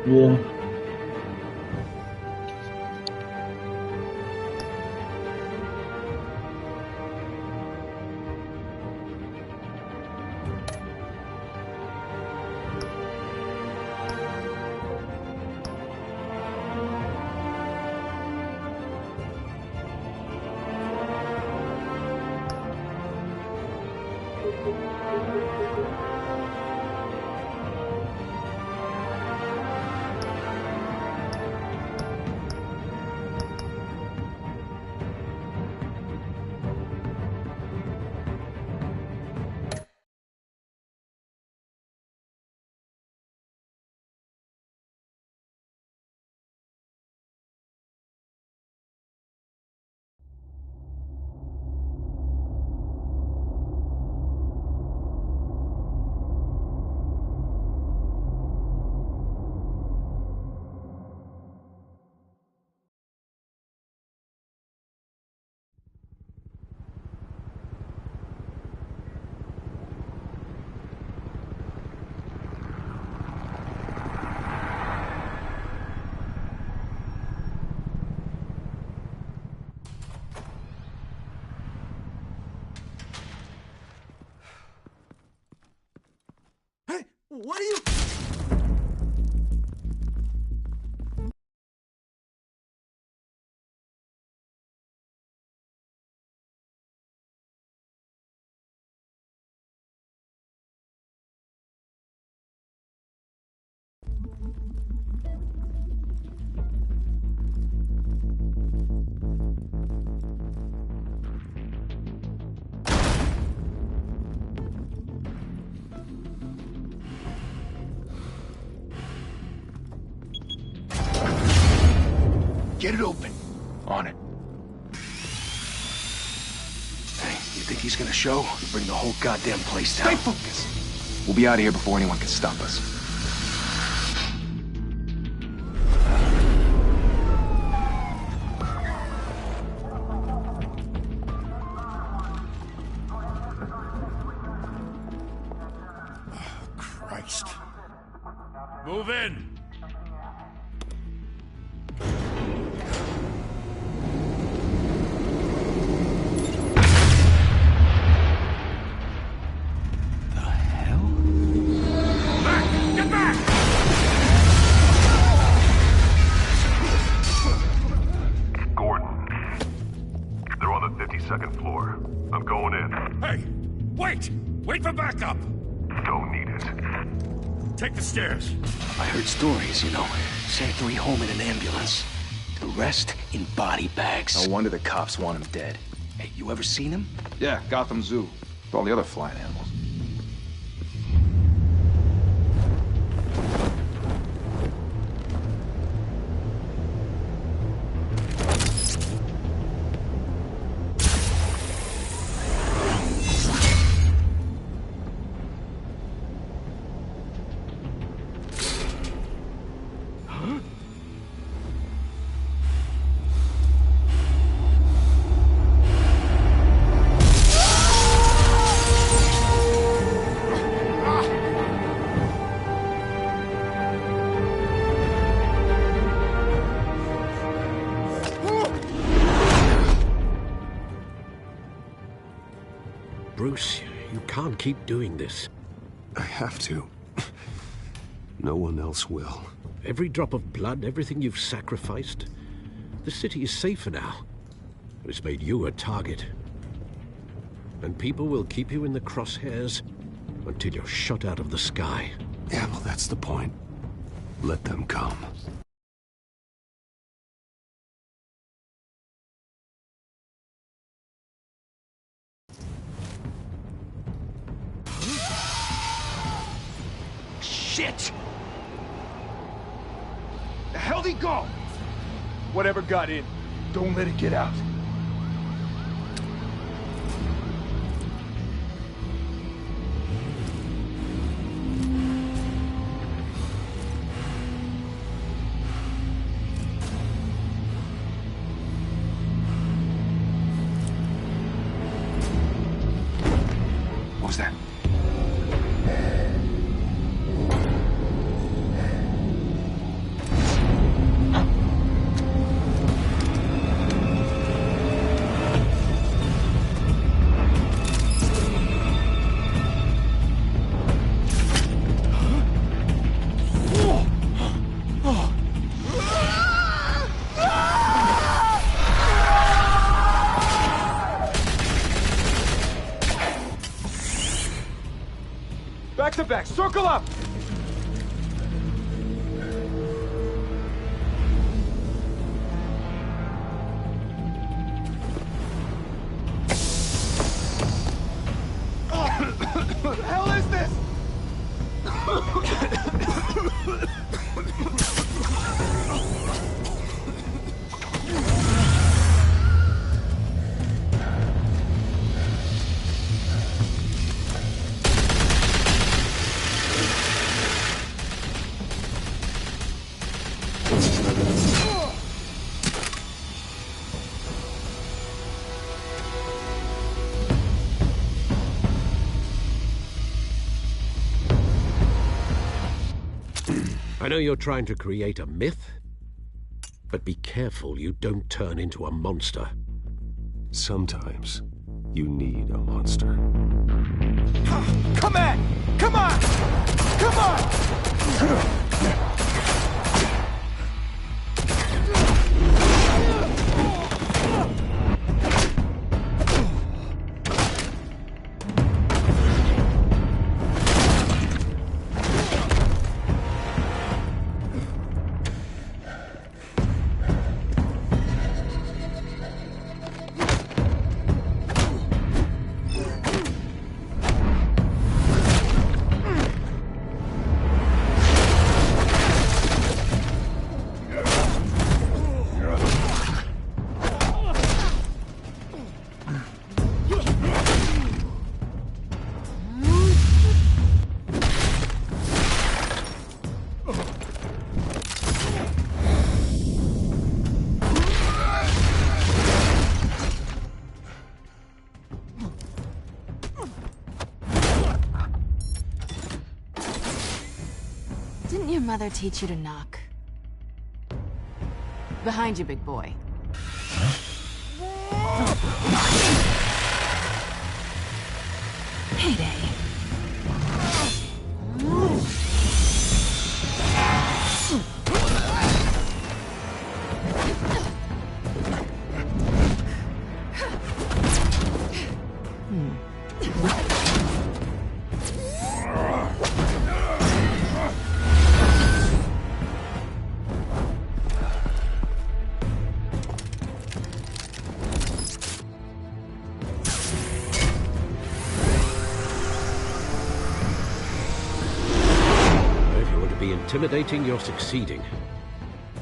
Yeah. What are you... Get it open. On it. Hey, you think he's gonna show? Or bring the whole goddamn place down? Stay focused! We'll be out of here before anyone can stop us. Oh, Christ. Move in! Second floor. I'm going in. Hey! Wait! Wait for backup! Don't need it. Take the stairs. I heard stories, you know. Sent 3 home in an ambulance. The rest in body bags. No wonder the cops want him dead. Hey, you ever seen him? Yeah, Gotham Zoo. With all the other flying animals. Bruce, you can't keep doing this. I have to. No one else will. Every drop of blood, everything you've sacrificed. The city is safer now. It's made you a target. And people will keep you in the crosshairs until you're shot out of the sky. Yeah, well, that's the point. Let them come. Shit! The hell'd he go? Whatever got in, don't let it get out. What was that? Circle up! What the hell is this? I know you're trying to create a myth, but be careful you don't turn into a monster. Sometimes you need a monster. Come on! Come on! Come on! Didn't your mother teach you to knock? Behind you, big boy. Heyday. Intimidating, you're succeeding.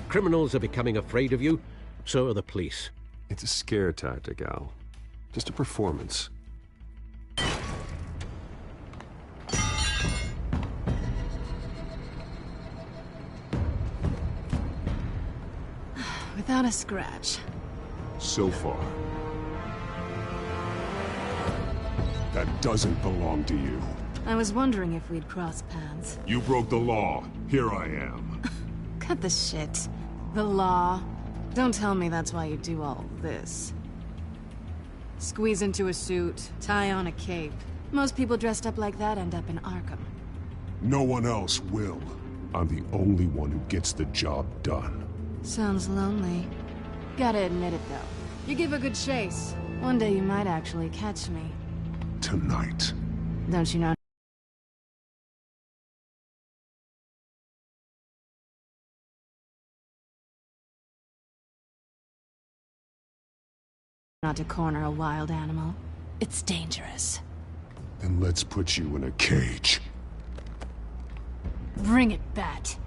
Criminals are becoming afraid of you, so are the police. It's a scare tactic, Al. Just a performance. Without a scratch. So far. That doesn't belong to you. I was wondering if we'd cross paths. You broke the law. Here I am. Cut the shit. The law. Don't tell me that's why you do all this. Squeeze into a suit, tie on a cape. Most people dressed up like that end up in Arkham. No one else will. I'm the only one who gets the job done. Sounds lonely. Gotta admit it, though. You give a good chase. One day you might actually catch me. Tonight. Don't you know? Not to corner a wild animal. It's dangerous. Then let's put you in a cage. Bring it, Bat.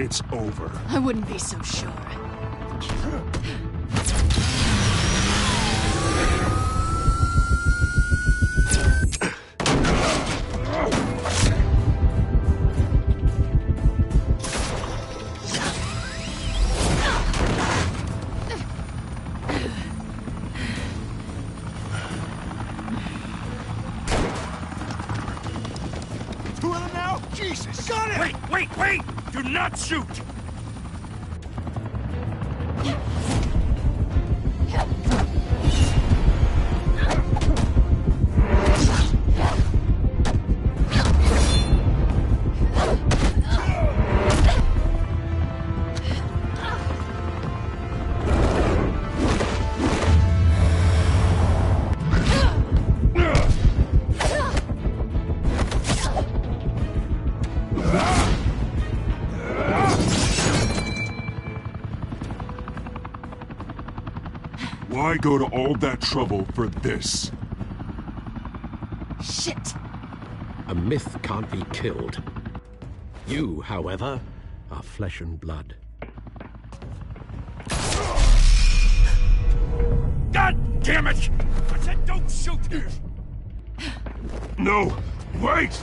it's over. I wouldn't be so sure. Two of them now? Jesus! Got it! Wait! Do not shoot! Why go to all that trouble for this? Shit! A myth can't be killed. You, however, are flesh and blood. God damn it! I said don't shoot! No! Wait!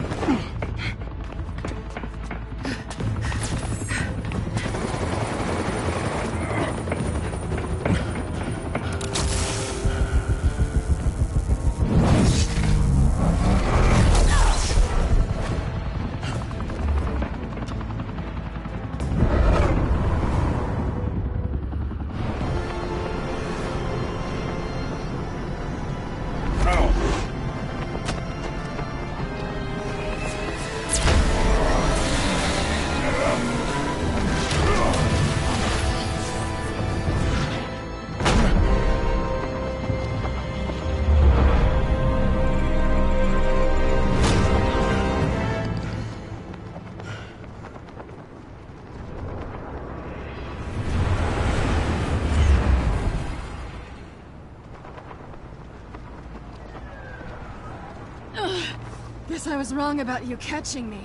Guess I was wrong about you catching me.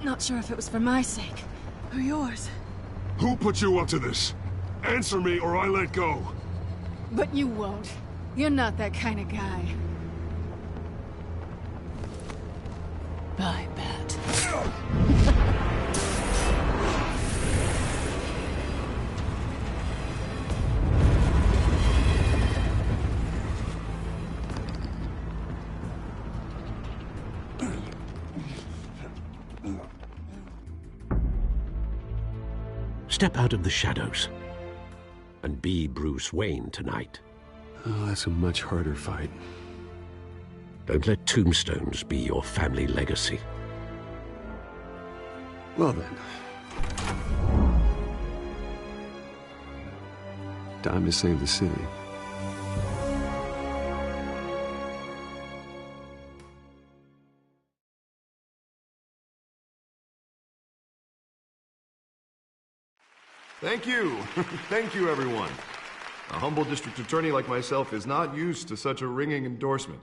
Not sure if it was for my sake, or yours. Who put you up to this? Answer me or I let go. But you won't. You're not that kind of guy. Bye, Bat. Step out of the shadows and be Bruce Wayne tonight. Oh, that's a much harder fight. Don't let tombstones be your family legacy. Well then. Time to save the city. Thank you. Thank you, everyone. A humble district attorney like myself is not used to such a ringing endorsement.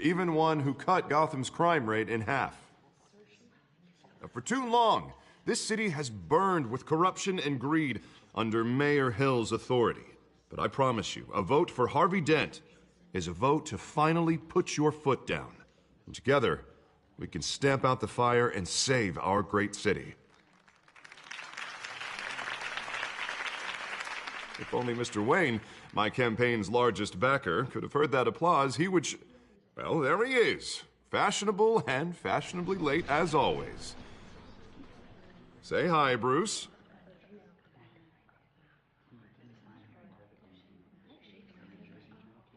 Even one who cut Gotham's crime rate in half. For too long, this city has burned with corruption and greed under Mayor Hill's authority. But I promise you, a vote for Harvey Dent is a vote to finally put your foot down. And together, we can stamp out the fire and save our great city. If only Mr. Wayne, my campaign's largest backer, could have heard that applause, he would well, there he is. Fashionable and fashionably late as always. Say hi, Bruce.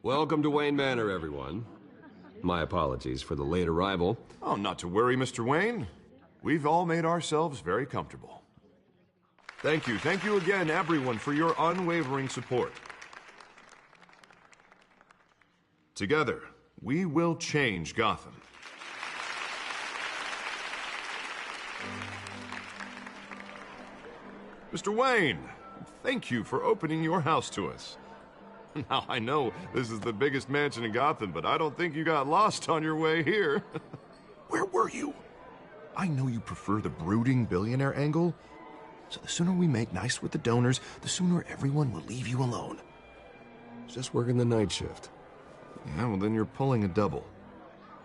Welcome to Wayne Manor, everyone. My apologies for the late arrival. Oh, not to worry, Mr. Wayne. We've all made ourselves very comfortable. Thank you again, everyone, for your unwavering support. Together, we will change Gotham. Mr. Wayne, thank you for opening your house to us. Now, I know this is the biggest mansion in Gotham, but I don't think you got lost on your way here. Where were you? I know you prefer the brooding billionaire angle, so the sooner we make nice with the donors, the sooner everyone will leave you alone. Just working the night shift. Yeah, well then you're pulling a double.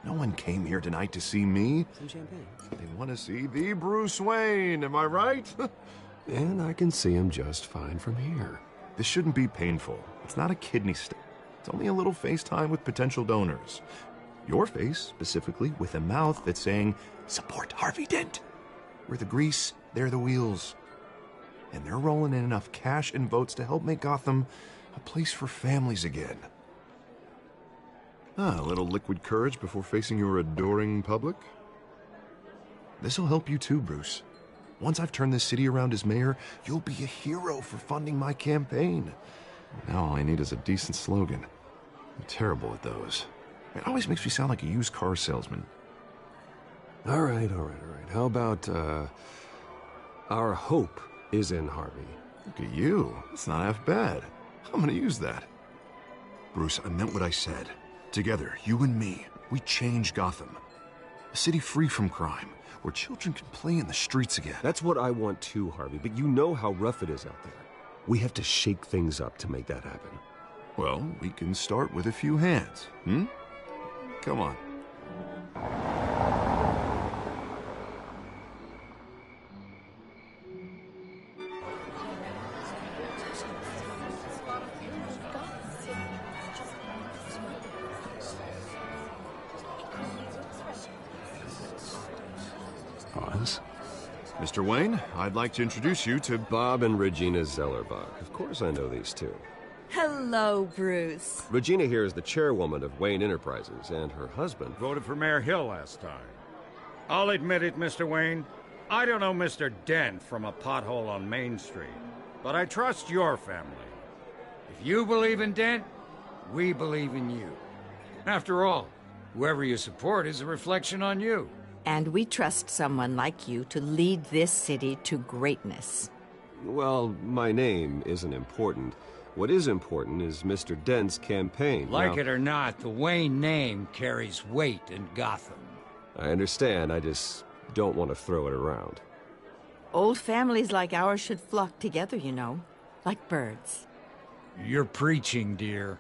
No one came here tonight to see me. Some champagne. They want to see the Bruce Wayne, am I right? And I can see him just fine from here. This shouldn't be painful. It's not a kidney stone. It's only a little FaceTime with potential donors. Your face, specifically, with a mouth that's saying, support Harvey Dent. We're the grease, they're the wheels. And they're rolling in enough cash and votes to help make Gotham a place for families again. A little liquid courage before facing your adoring public. This'll help you too, Bruce. Once I've turned this city around as mayor, you'll be a hero for funding my campaign. Now all I need is a decent slogan. I'm terrible at those. It always makes me sound like a used car salesman. All right. How about, our hope is in Harvey? Look at you. That's not half bad. I'm gonna use that. Bruce, I meant what I said. Together, you and me, we change Gotham. A city free from crime, where children can play in the streets again. That's what I want too, Harvey, but you know how rough it is out there. We have to shake things up to make that happen. Well, we can start with a few hands, Come on. Pause. Mr. Wayne, I'd like to introduce you to Bob and Regina Zellerbach. Of course I know these two. Hello, Bruce. Regina here is the chairwoman of Wayne Enterprises, and her husband... Voted for Mayor Hill last time. I'll admit it, Mr. Wayne. I don't know Mr. Dent from a pothole on Main Street, but I trust your family. If you believe in Dent, we believe in you. After all, whoever you support is a reflection on you. And we trust someone like you to lead this city to greatness. Well, my name isn't important. What is important is Mr. Dent's campaign. Like it or not, the Wayne name carries weight in Gotham. I understand, I just don't want to throw it around. Old families like ours should flock together, you know, like birds. You're preaching, dear.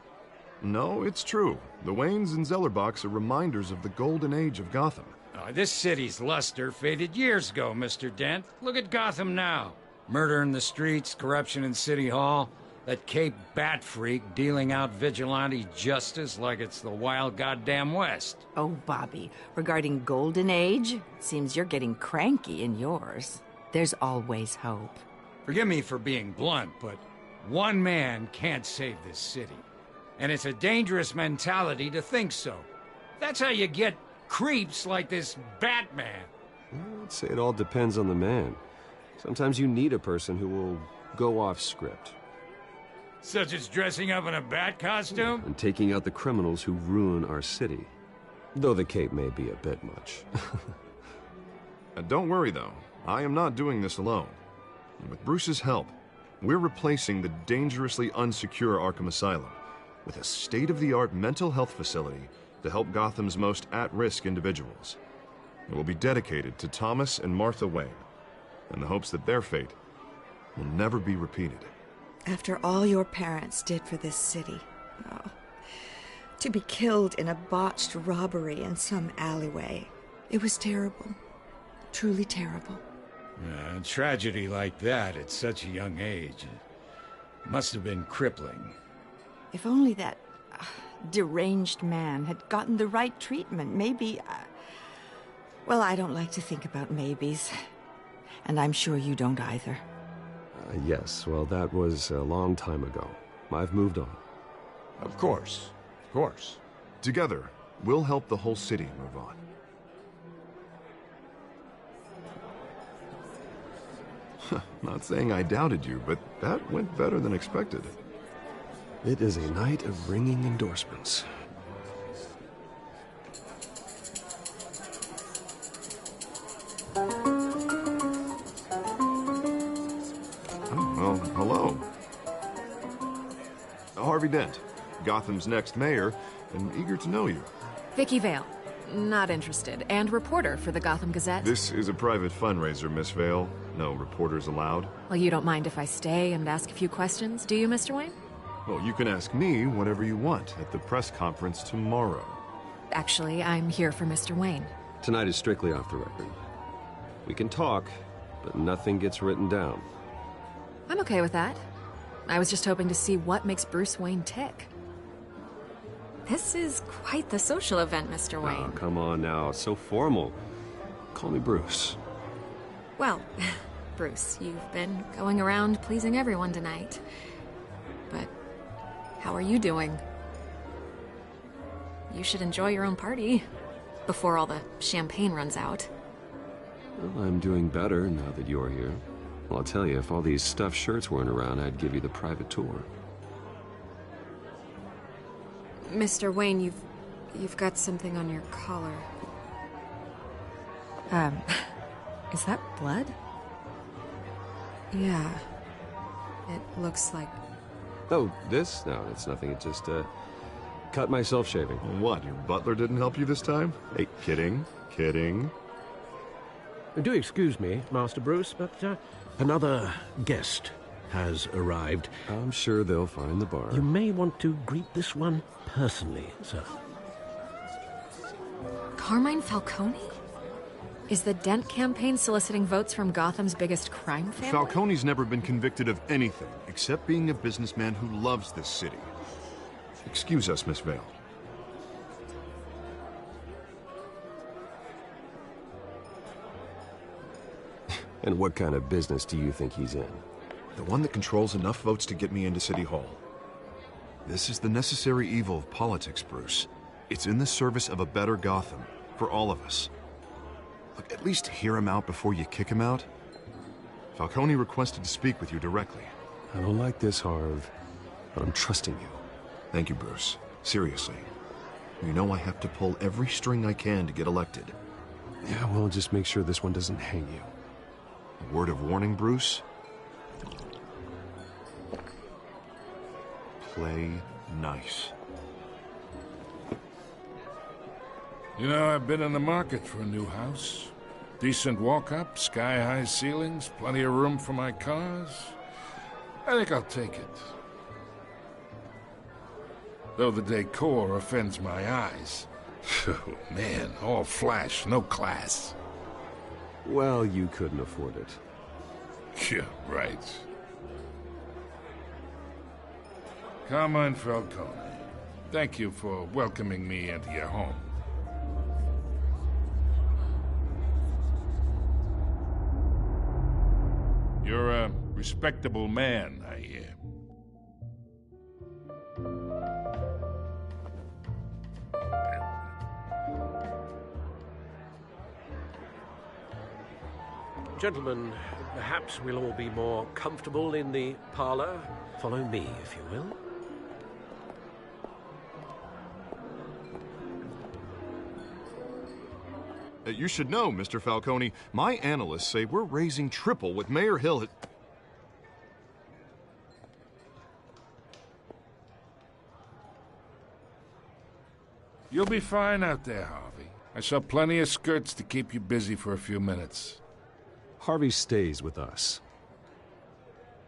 No, it's true. The Waynes and Zellerbachs are reminders of the golden age of Gotham. This city's luster faded years ago, Mr. Dent. Look at Gotham now. Murder in the streets, corruption in City Hall, that Cape Bat freak dealing out vigilante justice like it's the wild goddamn West. Oh, Bobby, regarding Golden Age, seems you're getting cranky in yours. There's always hope. Forgive me for being blunt, but one man can't save this city. And it's a dangerous mentality to think so. That's how you get creeps like this Batman. I'd say it all depends on the man. Sometimes you need a person who will go off script. Such as dressing up in a bat costume? And taking out the criminals who ruin our city. Though the cape may be a bit much. Don't worry, though. I am not doing this alone. And with Bruce's help, we're replacing the dangerously unsecure Arkham Asylum with a state-of-the-art mental health facility to help Gotham's most at-risk individuals. It will be dedicated to Thomas and Martha Wayne, in the hopes that their fate will never be repeated. After all your parents did for this city, to be killed in a botched robbery in some alleyway, it was terrible. Truly terrible. A tragedy like that at such a young age must have been crippling. If only that deranged man had gotten the right treatment, maybe... well, I don't like to think about maybes. And I'm sure you don't either. Yes, well, that was a long time ago. I've moved on. Of course. Of course. Together, we'll help the whole city move on. Not saying I doubted you, but that went better than expected. It is a night of ringing endorsements. Well, hello. Harvey Dent, Gotham's next mayor, and eager to know you. Vicky Vale. Not interested. And reporter for the Gotham Gazette. This is a private fundraiser, Miss Vale. No reporters allowed. Well, you don't mind if I stay and ask a few questions, do you, Mr. Wayne? Well, you can ask me whatever you want at the press conference tomorrow. Actually, I'm here for Mr. Wayne. Tonight is strictly off the record. We can talk, but nothing gets written down. I'm okay with that. I was just hoping to see what makes Bruce Wayne tick. This is quite the social event, Mr. Wayne. Oh, come on now. It's so formal. Call me Bruce. Well, Bruce, you've been going around pleasing everyone tonight. But how are you doing? You should enjoy your own party before all the champagne runs out. Well, I'm doing better now that you're here. Well, I'll tell you, if all these stuffed shirts weren't around, I'd give you the private tour. Mr. Wayne, you've got something on your collar. Is that blood? Yeah. It looks like... Oh, this? No, it's nothing. It just, cut myself shaving. What, your butler didn't help you this time? Hey, kidding. Do excuse me, Master Bruce, but another guest has arrived. I'm sure they'll find the bar. You may want to greet this one personally, sir. Carmine Falcone? Is the Dent campaign soliciting votes from Gotham's biggest crime family? Falcone's never been convicted of anything except being a businessman who loves this city. Excuse us, Miss Vale. And what kind of business do you think he's in? The one that controls enough votes to get me into City Hall. This is the necessary evil of politics, Bruce. It's in the service of a better Gotham, for all of us. Look, at least hear him out before you kick him out. Falcone requested to speak with you directly. I don't like this, Harv, but I'm trusting you. Thank you, Bruce. Seriously. You know I have to pull every string I can to get elected. Yeah, well, just make sure this one doesn't hang you. A word of warning, Bruce? Play nice. You know, I've been in the market for a new house. Decent walk-up, sky-high ceilings, plenty of room for my cars. I think I'll take it. Though the decor offends my eyes. Oh, man, all flash, no class. Well, you couldn't afford it. Yeah, right. Carmine Falcone, thank you for welcoming me into your home. You're a respectable man, I hear. Gentlemen, perhaps we'll all be more comfortable in the parlor. Follow me, if you will. You should know, Mr. Falcone, my analysts say we're raising triple what Mayor Hill had... You'll be fine out there, Harvey. I saw plenty of skirts to keep you busy for a few minutes. Harvey stays with us.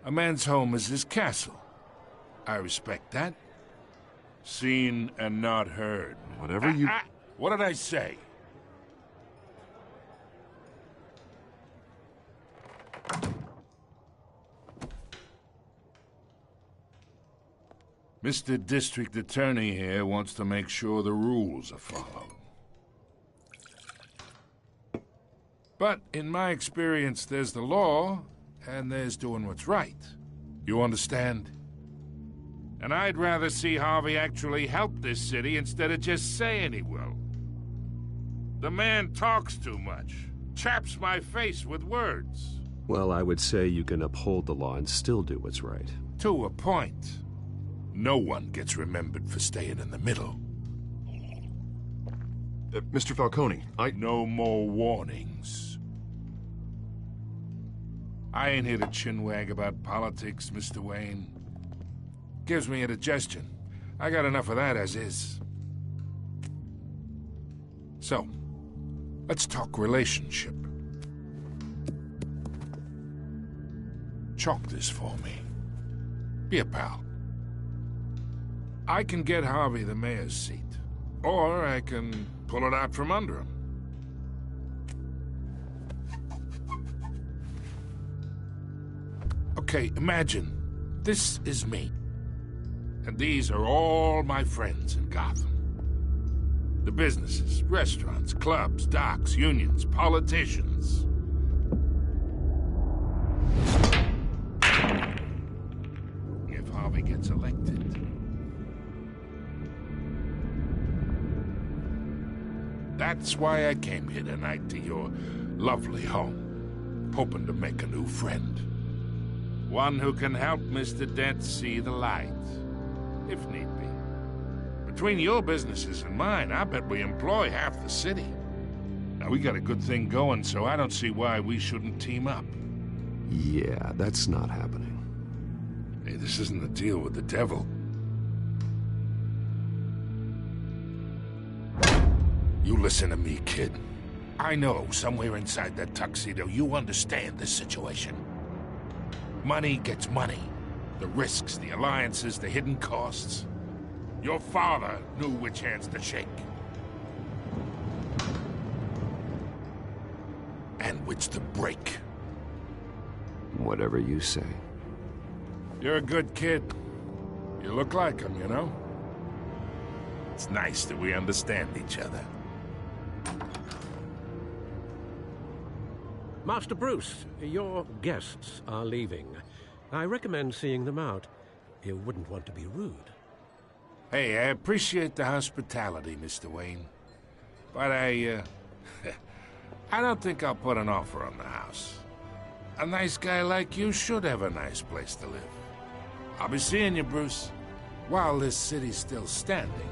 A man's home is his castle. I respect that. Seen and not heard. Whatever you... What did I say? Mr. District Attorney here wants to make sure the rules are followed. But in my experience, there's the law, and there's doing what's right. You understand? And I'd rather see Harvey actually help this city instead of just saying he will. The man talks too much, chaps my face with words. Well, I would say you can uphold the law and still do what's right. To a point. No one gets remembered for staying in the middle. Mr. Falcone, No more warnings. I ain't here to chinwag about politics, Mr. Wayne. Gives me indigestion. I got enough of that as is. So, let's talk relationship. Chalk this for me. Be a pal. I can get Harvey the mayor's seat, or I can pull it out from under him. Okay, imagine this is me, and these are all my friends in Gotham. The businesses, restaurants, clubs, docks, unions, politicians. If Harvey gets elected, that's why I came here tonight to your lovely home, hoping to make a new friend. One who can help Mr. Dent see the light, if need be. Between your businesses and mine, I bet we employ half the city. Now, we got a good thing going, so I don't see why we shouldn't team up. Yeah, that's not happening. Hey, this isn't a deal with the devil. You listen to me, kid. I know somewhere inside that tuxedo you understand this situation. Money gets money. The risks, the alliances, the hidden costs. Your father knew which hands to shake. And which to break. Whatever you say. You're a good kid. You look like him, you know? It's nice that we understand each other. Master Bruce, your guests are leaving. I recommend seeing them out. You wouldn't want to be rude. Hey, I appreciate the hospitality, Mr. Wayne. But I don't think I'll put an offer on the house. A nice guy like you should have a nice place to live. I'll be seeing you, Bruce, while this city's still standing.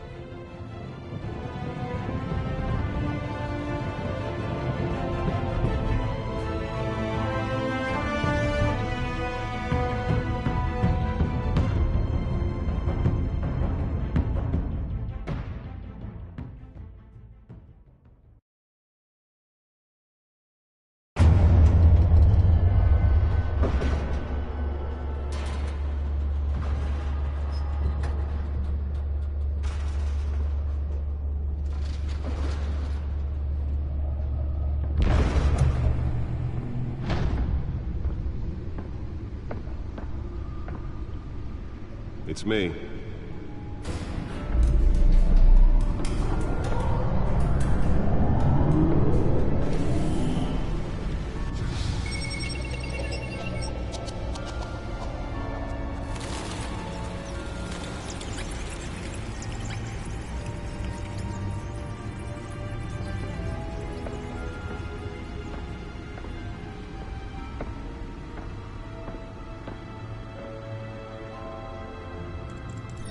It's me.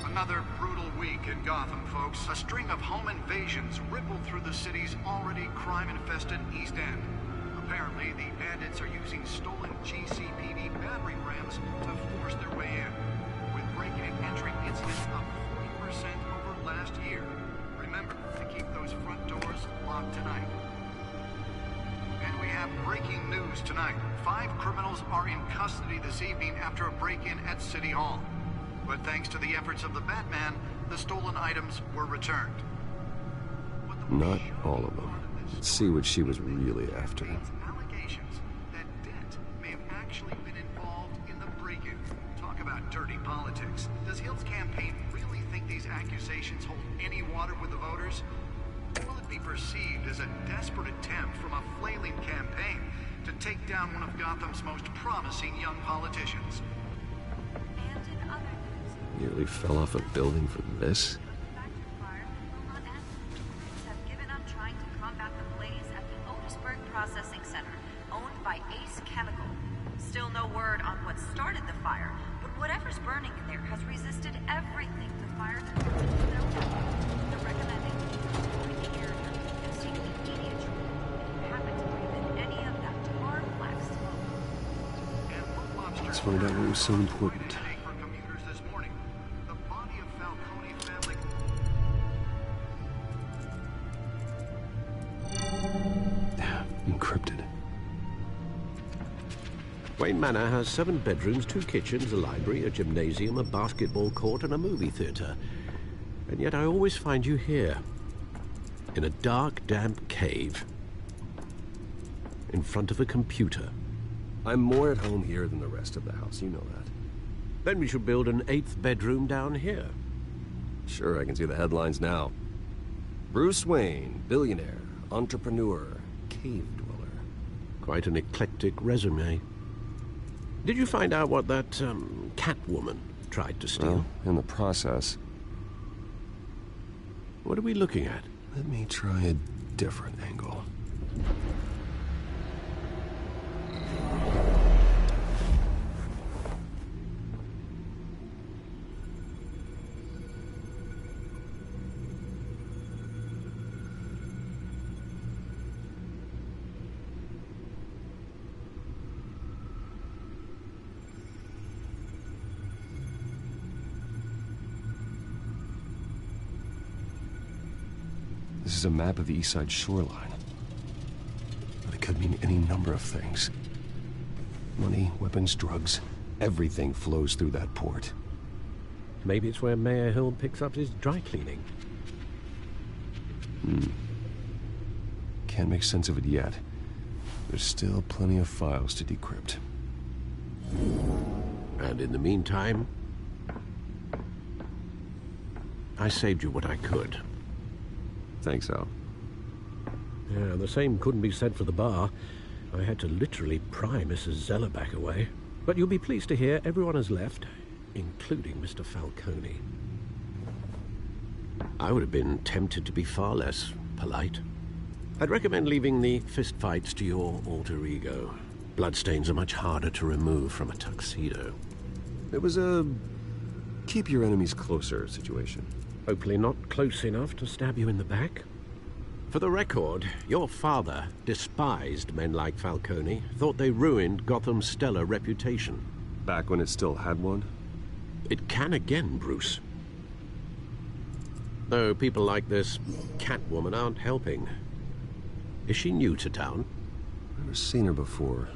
Another brutal week in Gotham, folks. A string of home invasions rippled through the city's already crime-infested East End. Apparently, the bandits are using stolen GCPD battering rams to force their way in, with breaking and entering incidents up 40% over last year. Remember to keep those front doors locked tonight. And we have breaking news tonight. 5 criminals are in custody this evening after a break-in at City Hall. But thanks to the efforts of the Batman, the stolen items were returned. Not all of them. Let's see what she was really after. Allegations that Dent may have actually been involved in the break-in. Talk about dirty politics. Does Hill's campaign really think these accusations hold any water with the voters? Or will it be perceived as a desperate attempt from a flailing campaign to take down one of Gotham's most promising young politicians? Nearly fell off a building for this? Processing Center, owned by Ace Chemical. Still no word on what started the fire, but whatever's burning in there has resisted everything the fire department they're recommending avoid the area and seek immediate treatment if you happen to breathe in any of that tar black smoke. Let's find out what was so important. Encrypted. Wayne Manor has 7 bedrooms, 2 kitchens, a library, a gymnasium, a basketball court, and a movie theater. And yet I always find you here. In a dark, damp cave. In front of a computer. I'm more at home here than the rest of the house, you know that. Then we should build an 8th bedroom down here. Sure, I can see the headlines now. Bruce Wayne, billionaire, entrepreneur, cave dweller. Quite an eclectic resume. Did you find out what that, Catwoman tried to steal? Well, in the process. What are we looking at? Let me try a different angle. This is a map of the East Side shoreline. But it could mean any number of things. Money, weapons, drugs, everything flows through that port. Maybe it's where Mayor Hill picks up his dry cleaning. Can't make sense of it yet. There's still plenty of files to decrypt. And in the meantime, I saved you what I could. Thanks, Al. Yeah, the same couldn't be said for the bar. I had to literally pry Mrs. Zellerback away. But you'll be pleased to hear everyone has left, including Mr. Falcone. I would have been tempted to be far less polite. I'd recommend leaving the fistfights to your alter ego. Bloodstains are much harder to remove from a tuxedo. It was a keep your enemies closer situation. Hopefully not close enough to stab you in the back. For the record, your father despised men like Falcone, thought they ruined Gotham's stellar reputation. Back when it still had one? It can again, Bruce. Though people like this Catwoman aren't helping. Is she new to town? Never seen her before.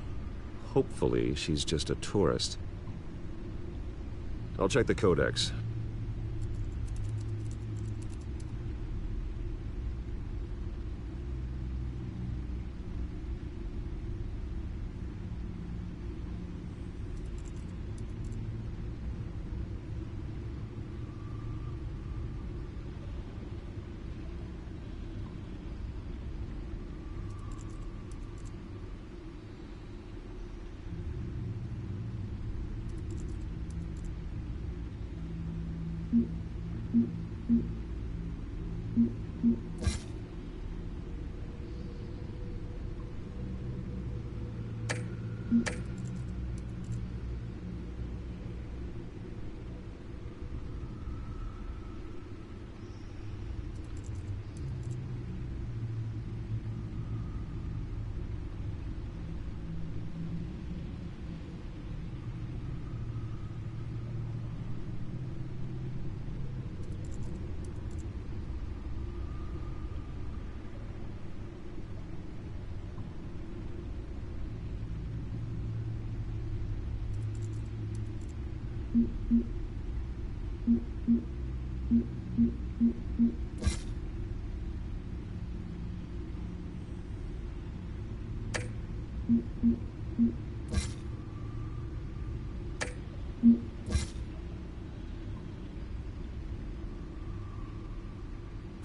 Hopefully she's just a tourist. I'll check the codex.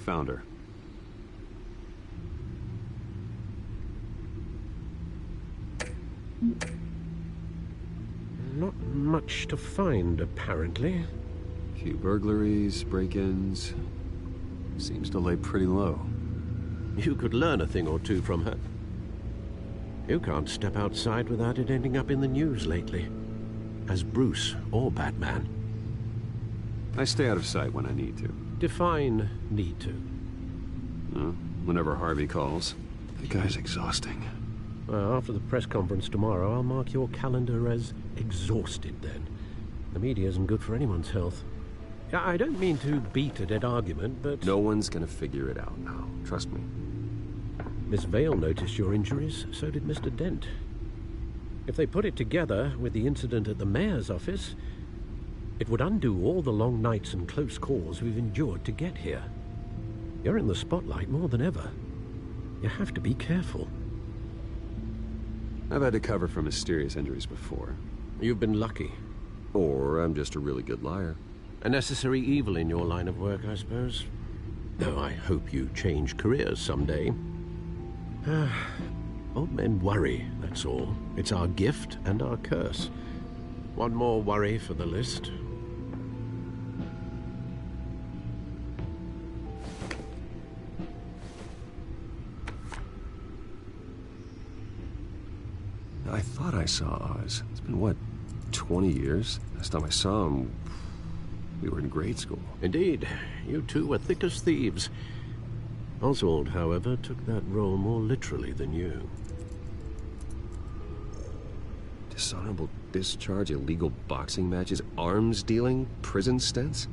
Found her. Not much to find, apparently. Few burglaries, break-ins. Seems to lay pretty low. You could learn a thing or two from her. You can't step outside without it ending up in the news lately. As Bruce or Batman. I stay out of sight when I need to. Define need to. Whenever Harvey calls. The guy's exhausting. Well, after the press conference tomorrow, I'll mark your calendar as exhausted then. The media isn't good for anyone's health. I don't mean to beat a dead argument, but... No one's gonna figure it out now. Trust me. Miss Vale noticed your injuries, so did Mr. Dent. If they put it together with the incident at the mayor's office, it would undo all the long nights and close calls we've endured to get here. You're in the spotlight more than ever. You have to be careful. I've had to cover for mysterious injuries before. You've been lucky. Or I'm just a really good liar. A necessary evil in your line of work, I suppose. Though I hope you change careers someday. Old men worry, that's all. It's our gift and our curse. One more worry for the list. I thought I saw Oz. It's been, what, 20 years? Last time I saw him, we were in grade school. Indeed. You two were thick as thieves. Oswald, however, took that role more literally than you. Dishonorable discharge, illegal boxing matches, arms dealing, prison stints?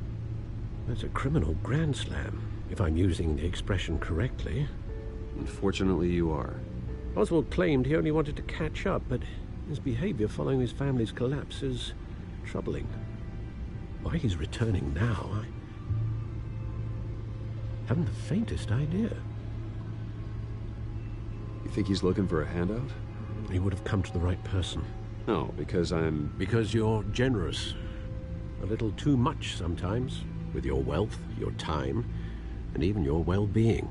That's a criminal grand slam, if I'm using the expression correctly. Unfortunately, you are. Oswald claimed he only wanted to catch up, but his behavior following his family's collapse is troubling. Why he's returning now, I haven't the faintest idea. You think he's looking for a handout? He would have come to the right person. No, because I'm... Because you're generous. A little too much sometimes, with your wealth, your time, and even your well-being.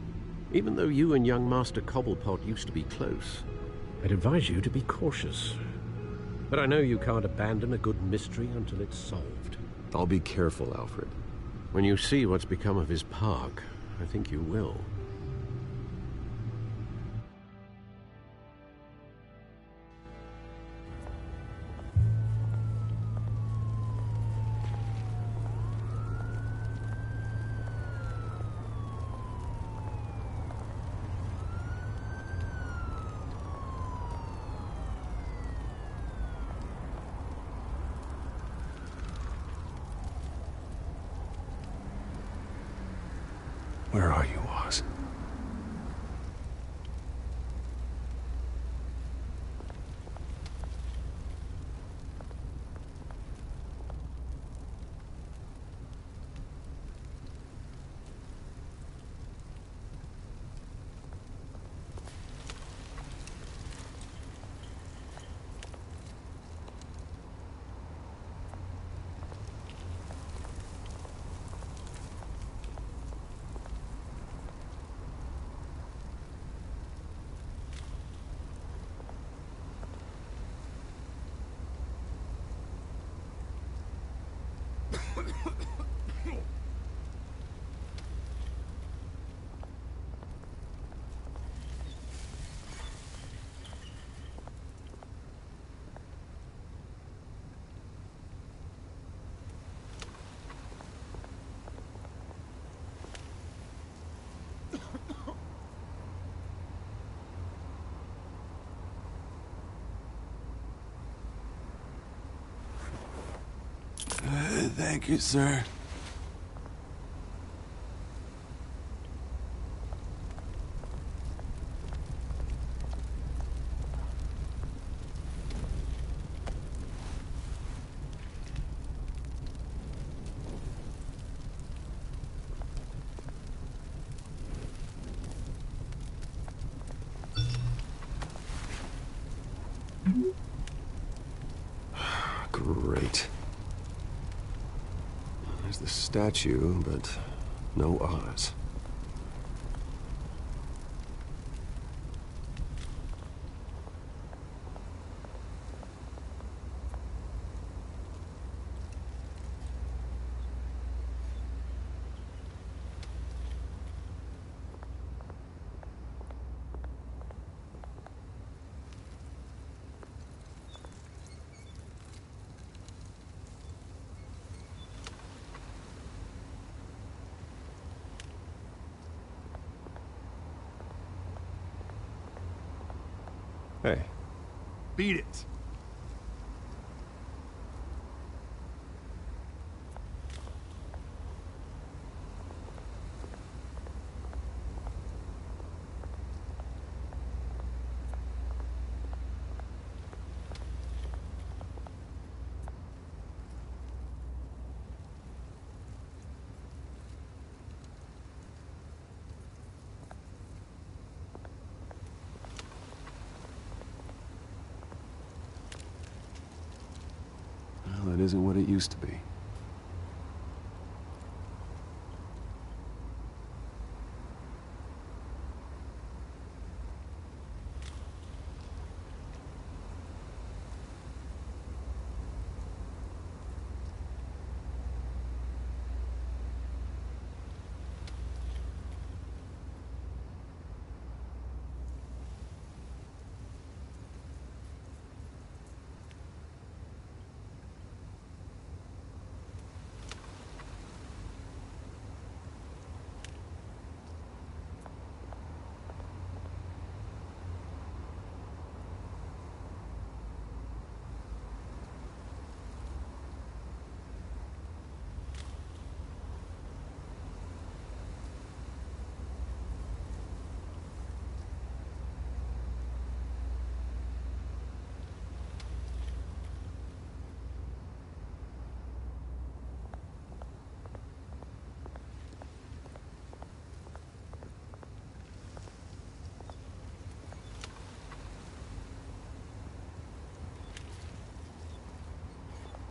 Even though you and young Master Cobblepot used to be close, I'd advise you to be cautious. But I know you can't abandon a good mystery until it's solved. I'll be careful, Alfred. When you see what's become of his park, I think you will. Where are you, Oz? Thank you, sir. Great. There's the statue, but no Oz. Hey. Beat it. isn't what it used to be.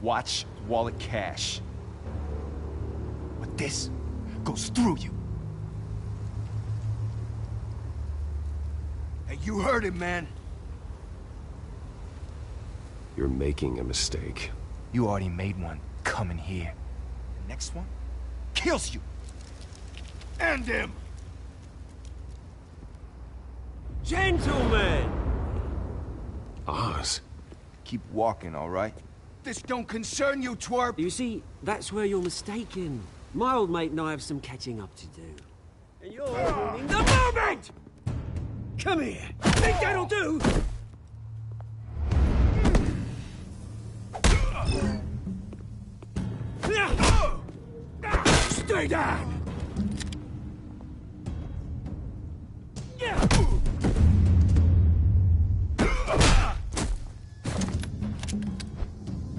Watch wallet cash. But this goes through you. Hey, you heard it, man. You're making a mistake. You already made one coming here. The next one kills you. End him! Gentlemen! Oz. Keep walking, all right? This don't concern you, twerp! You see, that's where you're mistaken. My old mate and I have some catching up to do. And you're ruining the moment! Come here! Think that'll do? Stay down!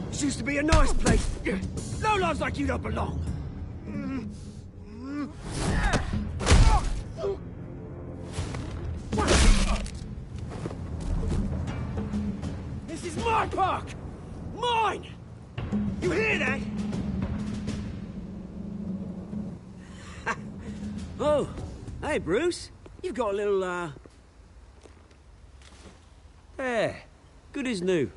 This used to be a nice place. No lives like you don't belong. This is my park! Mine! You hear that? Oh, hey, Bruce. You've got a little, There. Good as new.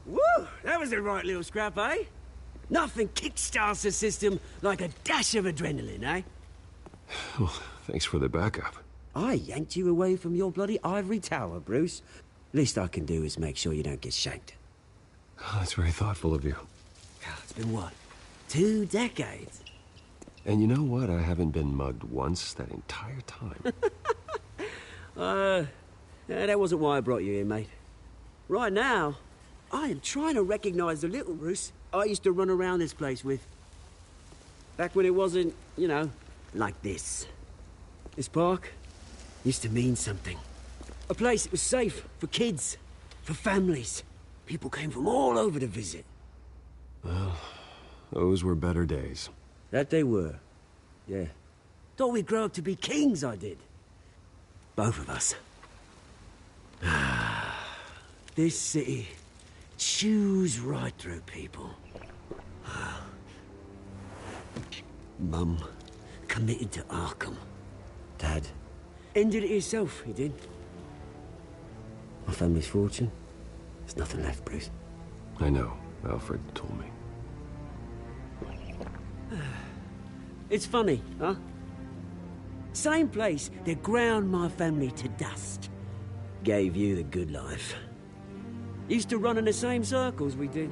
Woo! That was a right little scrap, eh? Nothing kickstarts the system like a dash of adrenaline, eh? Well, thanks for the backup. I yanked you away from your bloody ivory tower, Bruce. Least I can do is make sure you don't get shanked. Oh, that's very thoughtful of you. It's been what? 2 decades? And you know what? I haven't been mugged once that entire time. That wasn't why I brought you here, mate. Right now, I am trying to recognize the little Bruce I used to run around this place with. Back when it wasn't, you know, like this. This park used to mean something. A place that was safe for kids, for families. People came from all over to visit. Well, those were better days. That they were. Yeah. Thought we'd grow up to be kings, I did. Both of us. This city chews right through people. Mum committed to Arkham. Dad ended it himself, he did. My family's fortune. There's nothing left, Bruce. I know. Alfred told me. It's funny, huh? Same place that ground my family to dust. Gave you the good life. Used to run in the same circles we did.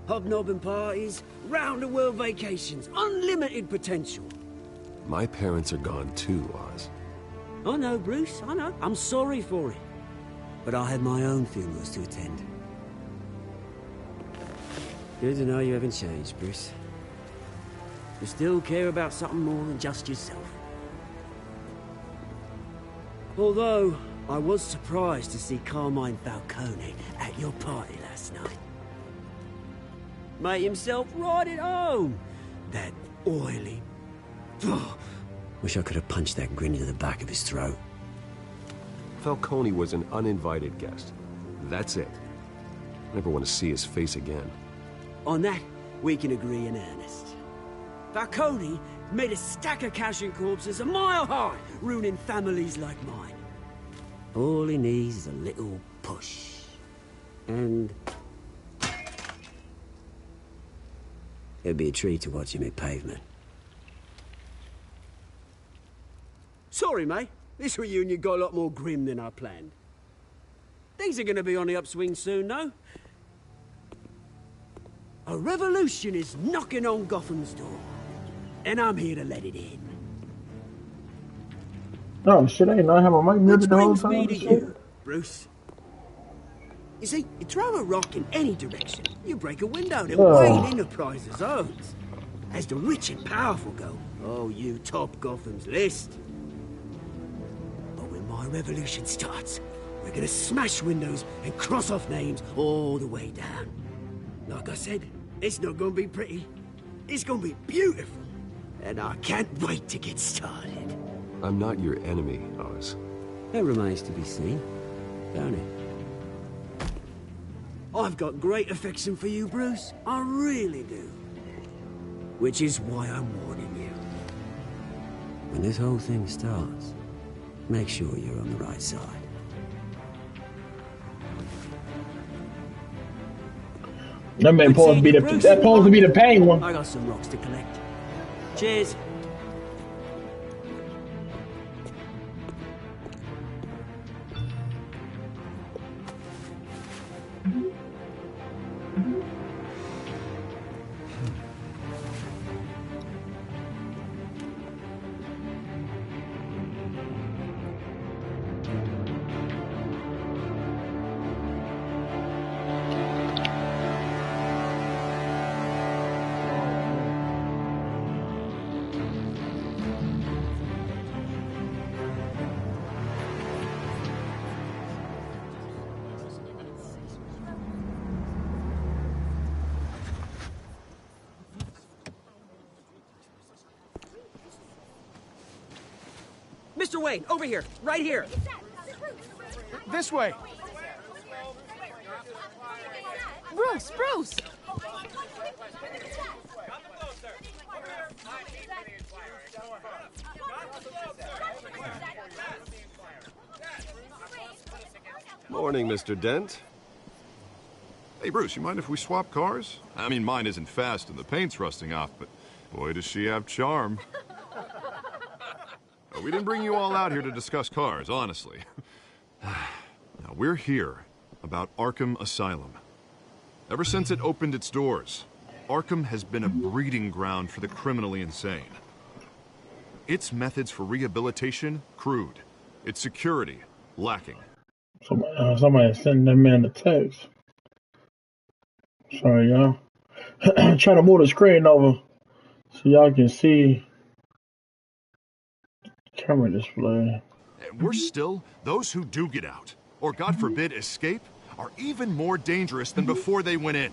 Hobnobbing parties, round-the-world vacations, unlimited potential. My parents are gone too, Oz. I know, Bruce, I know. I'm sorry for it. But I had my own funerals to attend. Good to know you haven't changed, Bruce. You still care about something more than just yourself. Although, I was surprised to see Carmine Falcone at your party last night. Made himself right at home. That oily... Wish I could have punched that grin into the back of his throat. Falcone was an uninvited guest. That's it. I never want to see his face again. On that, we can agree in earnest. Falcone made a stack of cash and corpses a mile high, ruining families like mine. All he needs is a little push. And it'd be a treat to watch him hit pavement. Sorry, mate. This reunion got a lot more grim than I planned. Things are gonna be on the upswing soon, though. A revolution is knocking on Gotham's door. And I'm here to let it in. Oh shit, I didn't know I have my mic muted the whole Which brings time. me to you, Bruce. You see, you throw a rock in any direction, you break a window that Wayne Enterprises owns. As the rich and powerful go, oh, you top Gotham's list. But when my revolution starts, we're gonna smash windows and cross off names all the way down. Like I said, it's not gonna be pretty. It's gonna be beautiful. And I can't wait to get started. I'm not your enemy, Oz. That remains to be seen, don't it? I've got great affection for you, Bruce. I really do. Which is why I'm warning you. When this whole thing starts, make sure you're on the right side. That man supposed to be the penguin. I got some rocks to collect. Cheers. Mr. Wayne, over here, right here. This way. Bruce, Bruce! Morning, Mr. Dent. Hey, Bruce, you mind if we swap cars? I mean, mine isn't fast and the paint's rusting off, but boy, does she have charm. We didn't bring you all out here to discuss cars, honestly. Now, we're here about Arkham Asylum. Ever since it opened its doors, Arkham has been a breeding ground for the criminally insane. Its methods for rehabilitation, crude. Its security, lacking. Somebody sending that man a text. Sorry, y'all. I'm trying to move the screen over so y'all can see camera display. And we're still, those who do get out, or God forbid escape, are even more dangerous than before they went in.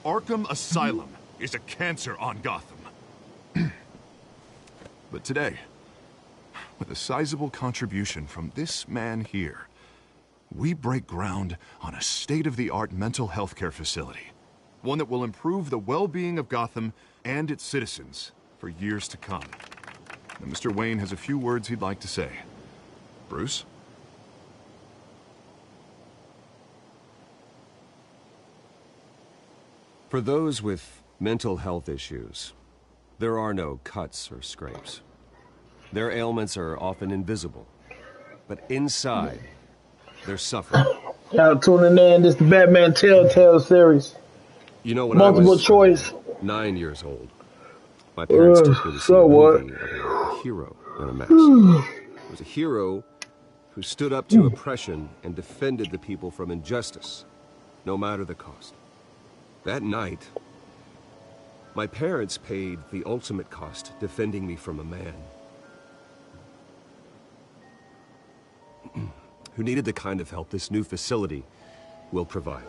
Arkham Asylum is a cancer on Gotham. But today, with a sizable contribution from this man here, we break ground on a state-of-the-art mental health care facility. One that will improve the well-being of Gotham and its citizens for years to come. And Mr. Wayne has a few words he'd like to say. Bruce? For those with mental health issues, there are no cuts or scrapes. Their ailments are often invisible, but inside, they're suffering. Y'all tuning in, this is the Batman Telltale series. You know, when multiple I was choice. 9 years old, my parents took me to see a movie of a hero in a mask. It was a hero who stood up to oppression and defended the people from injustice, no matter the cost. That night, my parents paid the ultimate cost defending me from a man who needed the kind of help this new facility will provide.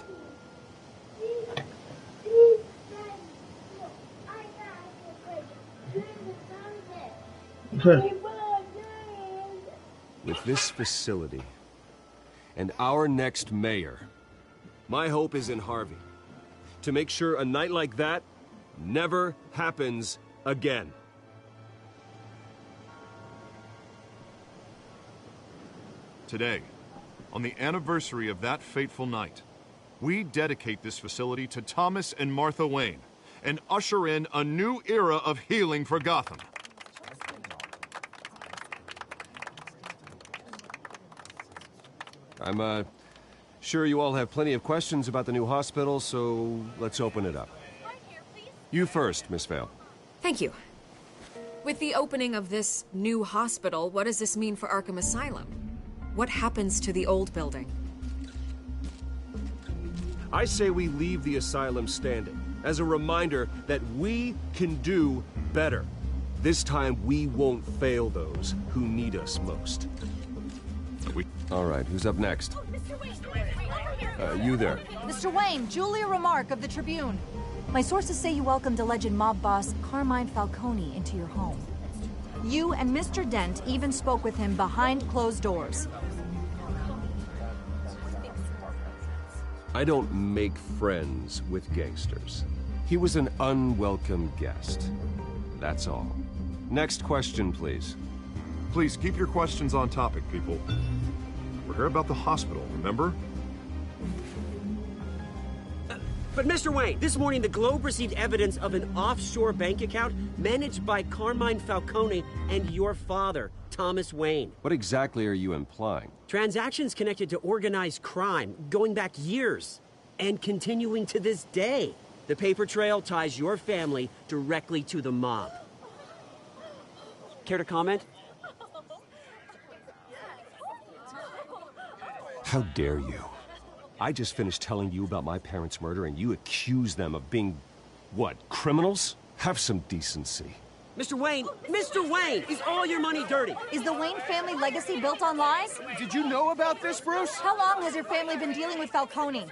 With this facility and our next mayor, My hope is in Harvey. To make sure a night like that never happens again. Today, on the anniversary of that fateful night, we dedicate this facility to Thomas and Martha Wayne and usher in a new era of healing for Gotham. I'm sure you all have plenty of questions about the new hospital, so let's open it up. You first, Miss Vale. Thank you. With the opening of this new hospital, what does this mean for Arkham Asylum? What happens to the old building? I say we leave the asylum standing, as a reminder that we can do better. This time, we won't fail those who need us most. All right, who's up next? You there. Mr. Wayne, Julia Remark of the Tribune. My sources say you welcomed alleged mob boss Carmine Falcone into your home. You and Mr. Dent even spoke with him behind closed doors. I don't make friends with gangsters. He was an unwelcome guest. That's all. Next question, please. Please keep your questions on topic, people. We're here about the hospital, remember? But Mr. Wayne, this morning the Globe received evidence of an offshore bank account managed by Carmine Falcone and your father, Thomas Wayne. What exactly are you implying? Transactions connected to organized crime, going back years, and continuing to this day. The paper trail ties your family directly to the mob. Care to comment? How dare you? I just finished telling you about my parents' murder and you accuse them of being, what, criminals? Have some decency. Mr. Wayne, is all your money dirty? Is the Wayne family legacy built on lies? Did you know about this, Bruce? How long has your family been dealing with Falcone?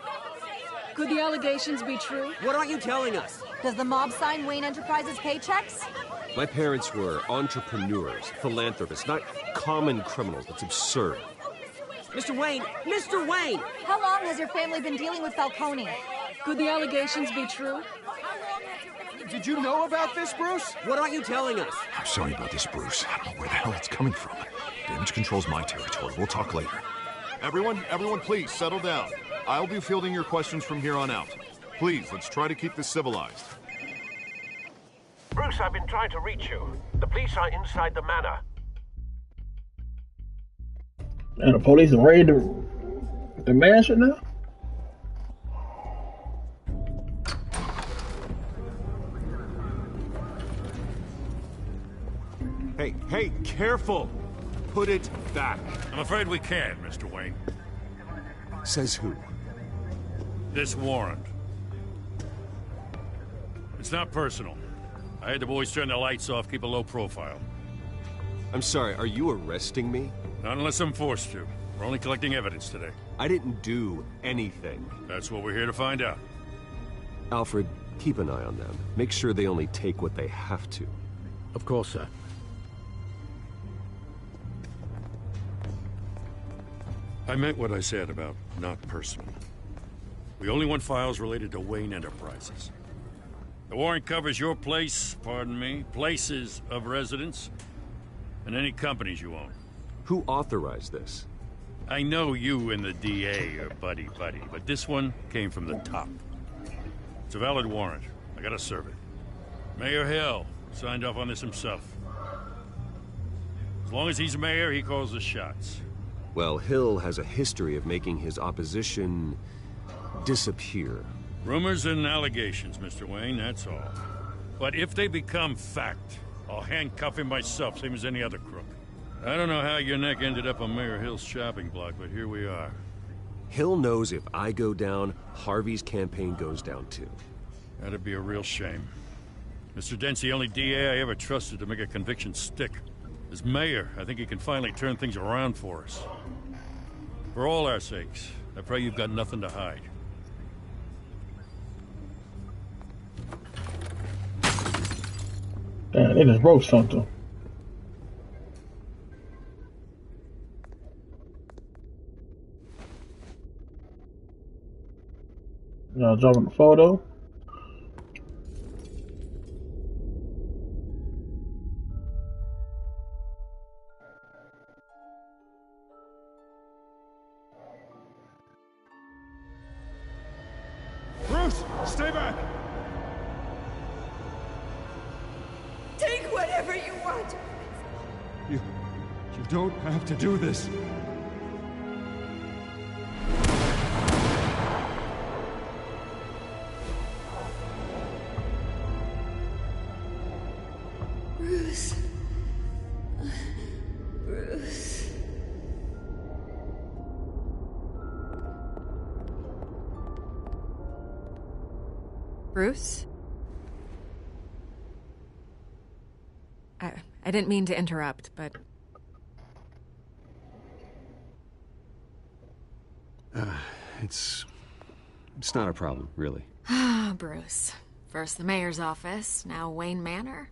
Could the allegations be true? What aren't you telling us? Does the mob sign Wayne Enterprises paychecks? My parents were entrepreneurs, philanthropists, not common criminals. That's absurd. Mr. Wayne! How long has your family been dealing with Falcone? Could the allegations be true? Did you know about this, Bruce? What aren't you telling us? I'm sorry about this, Bruce. I don't know where the hell it's coming from. Damage control's my territory. We'll talk later. Everyone, please, settle down. I'll be fielding your questions from here on out. Please, let's try to keep this civilized. Bruce, I've been trying to reach you. The police are inside the manor. And the police are ready to the mansion now? Hey, careful! Put it back. I'm afraid we can't, Mr. Wayne. Says who? This warrant. It's not personal. I had the boys turn the lights off, keep a low profile. I'm sorry, are you arresting me? Not unless I'm forced to. We're only collecting evidence today. I didn't do anything. That's what we're here to find out. Alfred, keep an eye on them. Make sure they only take what they have to. Of course, sir. I meant what I said about not personal. We only want files related to Wayne Enterprises. The warrant covers your place, pardon me, places of residence, and any companies you own. Who authorized this? I know you and the DA are buddy-buddy, but this one came from the top. It's a valid warrant. I gotta serve it. Mayor Hill signed off on this himself. As long as he's mayor, he calls the shots. Well, Hill has a history of making his opposition disappear. Rumors and allegations, Mr. Wayne, that's all. But if they become fact, I'll handcuff him myself, same as any other crook. I don't know how your neck ended up on Mayor Hill's shopping block, but here we are. Hill knows if I go down, Harvey's campaign goes down too. That'd be a real shame. Mr. Dent's the only DA I ever trusted to make a conviction stick. As mayor, I think he can finally turn things around for us. For all our sakes, I pray you've got nothing to hide. Damn, they just broke something. Jump in the photo. Bruce, stay back! Take whatever you want. You don't have to do this. Bruce. Bruce. Bruce? I didn't mean to interrupt, but... It's not a problem, really. Ah, Bruce. First the mayor's office, now Wayne Manor.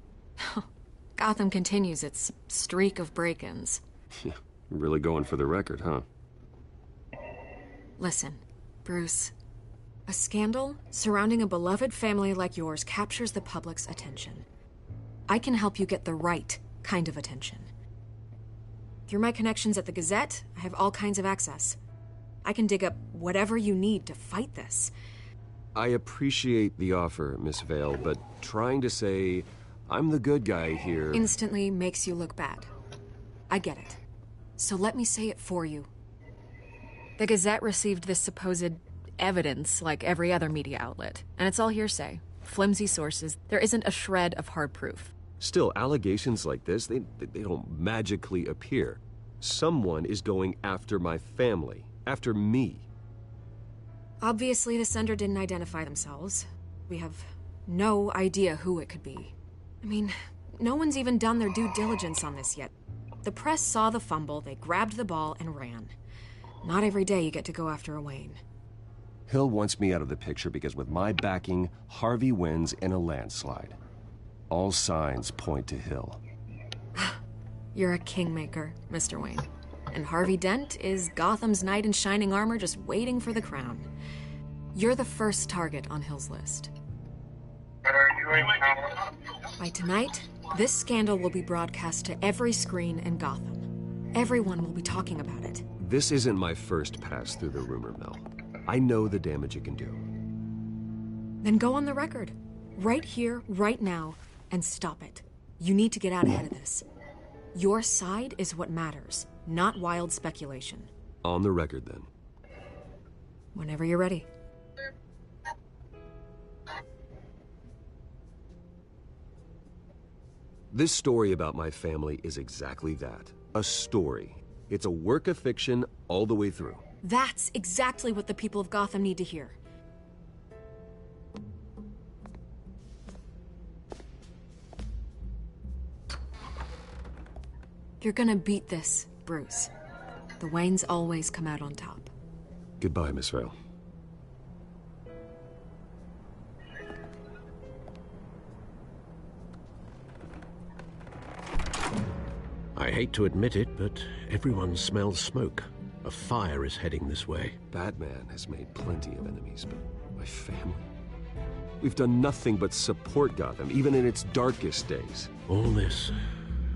Gotham continues its streak of break-ins. Yeah, really going for the record, huh? Listen, Bruce. A scandal surrounding a beloved family like yours captures the public's attention. I can help you get the right kind of attention. Through my connections at the Gazette, I have all kinds of access. I can dig up whatever you need to fight this. I appreciate the offer, Miss Vale, but trying to say I'm the good guy here... instantly makes you look bad. I get it. So let me say it for you. The Gazette received this supposed evidence like every other media outlet, and it's all hearsay. Flimsy sources. There isn't a shred of hard proof. Still, allegations like this, they don't magically appear. Someone is going after my family, after me. Obviously, the sender didn't identify themselves. We have no idea who it could be. I mean, no one's even done their due diligence on this yet. The press saw the fumble, they grabbed the ball and ran. Not every day you get to go after a Wayne. Hill wants me out of the picture because with my backing, Harvey wins in a landslide. All signs point to Hill. You're a kingmaker, Mr. Wayne. And Harvey Dent is Gotham's knight in shining armor just waiting for the crown. You're the first target on Hill's list. By tonight, this scandal will be broadcast to every screen in Gotham. Everyone will be talking about it. This isn't my first pass through the rumor mill. I know the damage it can do. Then go on the record. Right here, right now, and stop it. You need to get out ahead of this. Your side is what matters, not wild speculation. On the record, then. Whenever you're ready. This story about my family is exactly that. A story. It's a work of fiction all the way through. That's exactly what the people of Gotham need to hear. You're gonna beat this, Bruce. The Waynes always come out on top. Goodbye, Miss Vale. I hate to admit it, but everyone smells smoke. A fire is heading this way. Batman has made plenty of enemies, but my family? We've done nothing but support Gotham, even in its darkest days. All this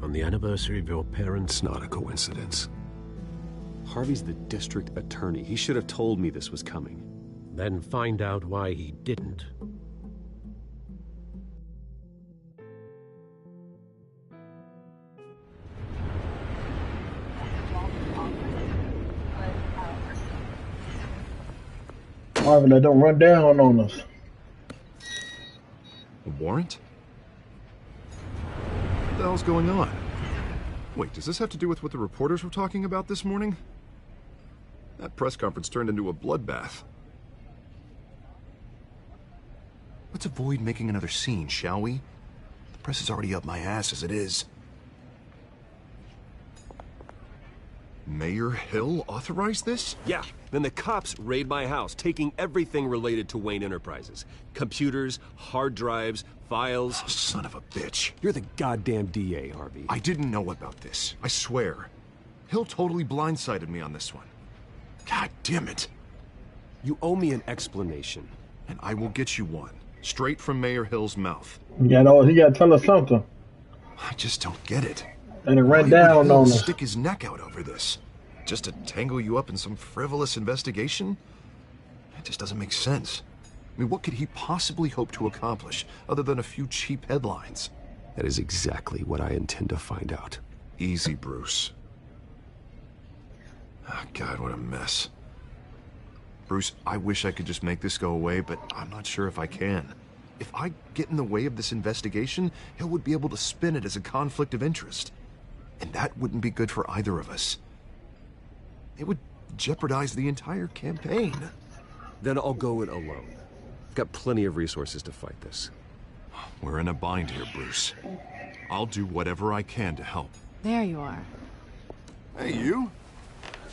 on the anniversary of your parents'... It's not a coincidence. Harvey's the district attorney. He should have told me this was coming. Then find out why he didn't. Marvin, they don't run down on us. A warrant? What the hell's going on? Wait, does this have to do with what the reporters were talking about this morning? That press conference turned into a bloodbath. Let's avoid making another scene, shall we? The press is already up my ass as it is. Mayor Hill authorized this? Yeah, then the cops raid my house, taking everything related to Wayne Enterprises. Computers, hard drives, files. Oh, son of a bitch. You're the goddamn DA, Harvey. I didn't know about this. I swear. Hill totally blindsided me on this one. God damn it. You owe me an explanation. and I will get you one, straight from Mayor Hill's mouth. Yeah, no, he got to tell us something. I just don't get it. And it ran Why down would Hill on us. stick his neck out over this? Just to tangle you up in some frivolous investigation? It just doesn't make sense. I mean, what could he possibly hope to accomplish other than a few cheap headlines? That is exactly what I intend to find out. Easy, Bruce. Oh, God, what a mess. Bruce, I wish I could just make this go away, but I'm not sure if I can. If I get in the way of this investigation, Hill would be able to spin it as a conflict of interest. And that wouldn't be good for either of us. It would jeopardize the entire campaign. Then I'll go it alone. I've got plenty of resources to fight this. We're in a bind here, Bruce. I'll do whatever I can to help. There you are. Hey, you?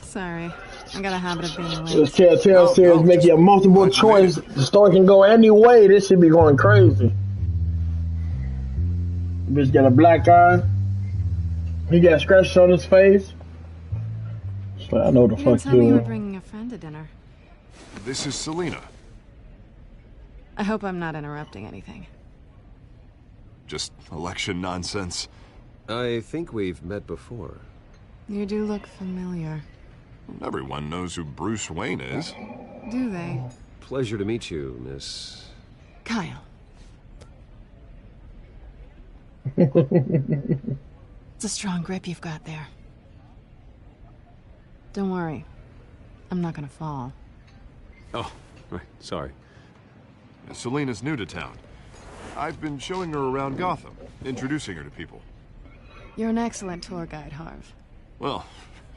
Sorry. I got a habit of being late. This Telltale series make you a multiple choice. The story can go any way. This should be going crazy. Bitch got a black eye. He got scratches on his face. So I know the You didn't fuck tell me you were you. bringing a friend to dinner. This is Selena. I hope I'm not interrupting anything. Just election nonsense. I think we've met before. You do look familiar. Everyone knows who Bruce Wayne is. Do they? Pleasure to meet you, Miss... Kyle. It's a strong grip you've got there. Don't worry. I'm not gonna fall. Oh, right. Sorry. Selena's new to town. I've been showing her around Gotham, introducing her to people. You're an excellent tour guide, Harv. Well,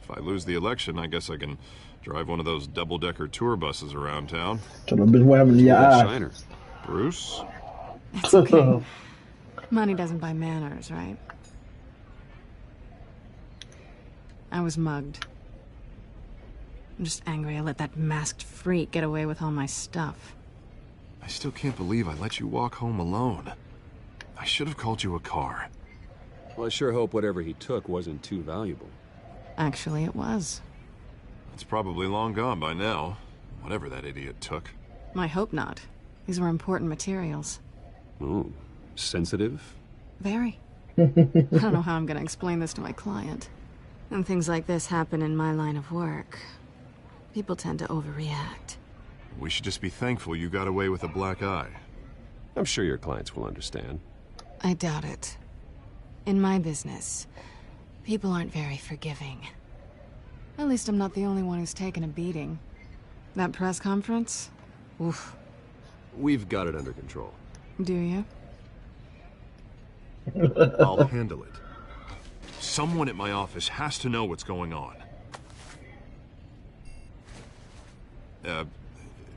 if I lose the election, I guess I can drive one of those double-decker tour buses around town. Tell the bitch what happened to your eye. Shiner. Bruce? It's okay. Money doesn't buy manners, right? I was mugged. I'm just angry I let that masked freak get away with all my stuff. I still can't believe I let you walk home alone. I should have called you a car. Well, I sure hope whatever he took wasn't too valuable. Actually, it was. It's probably long gone by now, whatever that idiot took. I hope not. These were important materials. Ooh, sensitive? Very. I don't know how I'm gonna explain this to my client. When things like this happen in my line of work, people tend to overreact. We should just be thankful you got away with a black eye. I'm sure your clients will understand. I doubt it. In my business, people aren't very forgiving. At least I'm not the only one who's taken a beating. That press conference? Oof. We've got it under control. Do you? I'll handle it. Someone at my office has to know what's going on.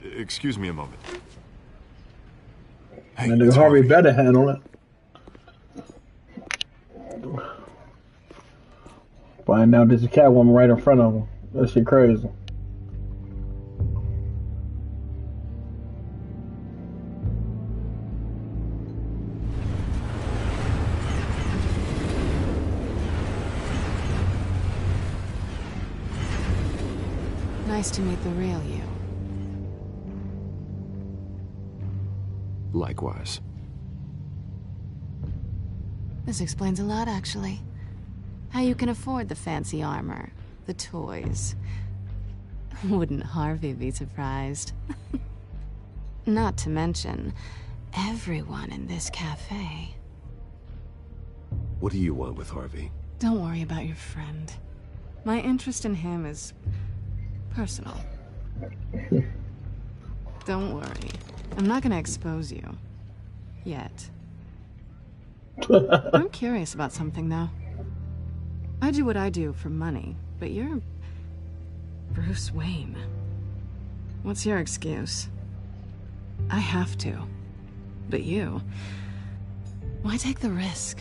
Excuse me a moment. Hey, And Harvey better handle it. Find out there's a Catwoman right in front of him. That shit crazy. Nice to meet the real you. Likewise. This explains a lot, actually. How you can afford the fancy armor, the toys. Wouldn't Harvey be surprised? Not to mention, everyone in this cafe. What do you want with Harvey? Don't worry about your friend. My interest in him is personal. Don't worry. I'm not gonna expose you. Yet. I'm curious about something, though. I do what I do for money, but you're Bruce Wayne. What's your excuse? I have to. But you... why take the risk?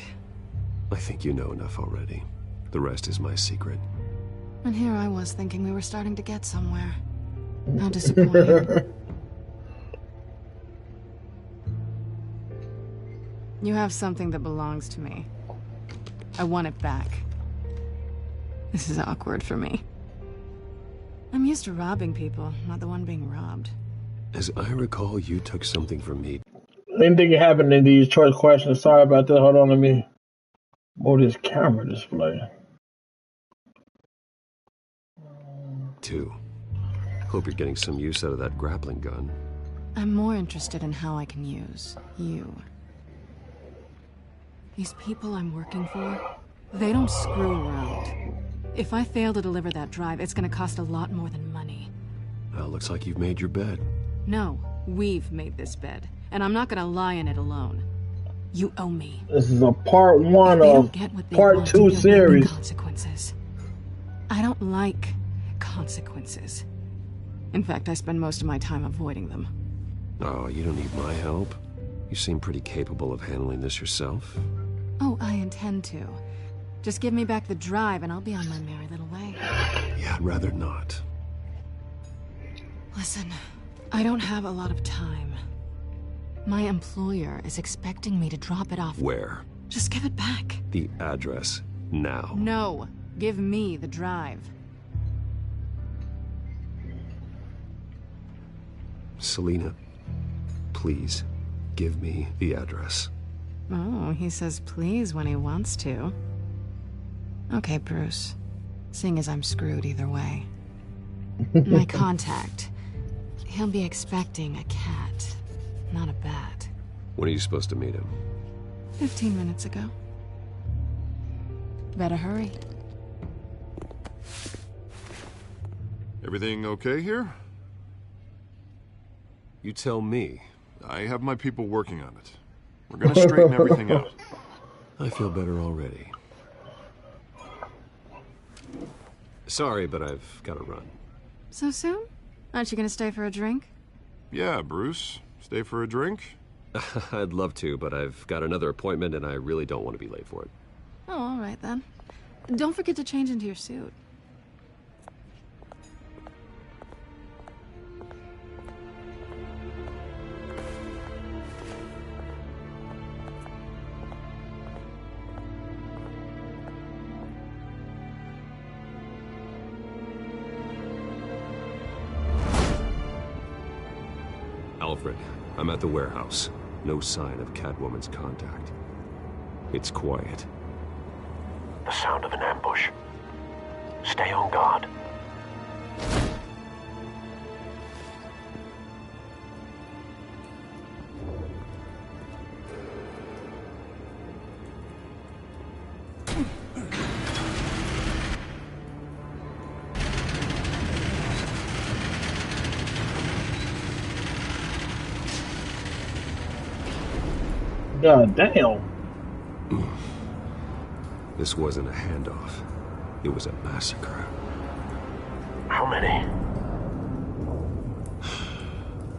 I think you know enough already. The rest is my secret. And here I was thinking we were starting to get somewhere. How disappointing. You have something that belongs to me. I want it back. This is awkward for me. I'm used to robbing people, not the one being robbed. As I recall, you took something from me. Anything can happen in these choice questions. Sorry about that. Hold on, let me move this camera display. 2. Hope you're getting some use out of that grappling gun. I'm more interested in how I can use you. These people I'm working for, they don't screw around. If I fail to deliver that drive, it's gonna cost a lot more than money. Well, looks like you've made your bed. No, we've made this bed, and I'm not gonna lie in it alone. You owe me. This is a part 1 of part 2 series. Consequences. I don't like consequences. In fact, I spend most of my time avoiding them. Oh, you don't need my help. You seem pretty capable of handling this yourself. Oh, I intend to. Just give me back the drive and I'll be on my merry little way. Yeah, I'd rather not. Listen, I don't have a lot of time. My employer is expecting me to drop it off. Where? Just give it back. The address, now. No, give me the drive. Selina, please, give me the address. Oh, he says please when he wants to. Okay, Bruce. Seeing as I'm screwed either way. My contact. He'll be expecting a cat, not a bat. When are you supposed to meet him? 15 minutes ago. Better hurry. Everything okay here? You tell me. I have my people working on it. We're gonna straighten everything out. I feel better already. Sorry, but I've got to run. So soon? Aren't you gonna stay for a drink? Yeah, Bruce. Stay for a drink? I'd love to, but I've got another appointment and I really don't want to be late for it. Oh, all right then. Don't forget to change into your suit. Alfred, I'm at the warehouse. No sign of Catwoman's contact. It's quiet. The sound of an ambush. Stay on guard. God damn. This wasn't a handoff. It was a massacre. How many?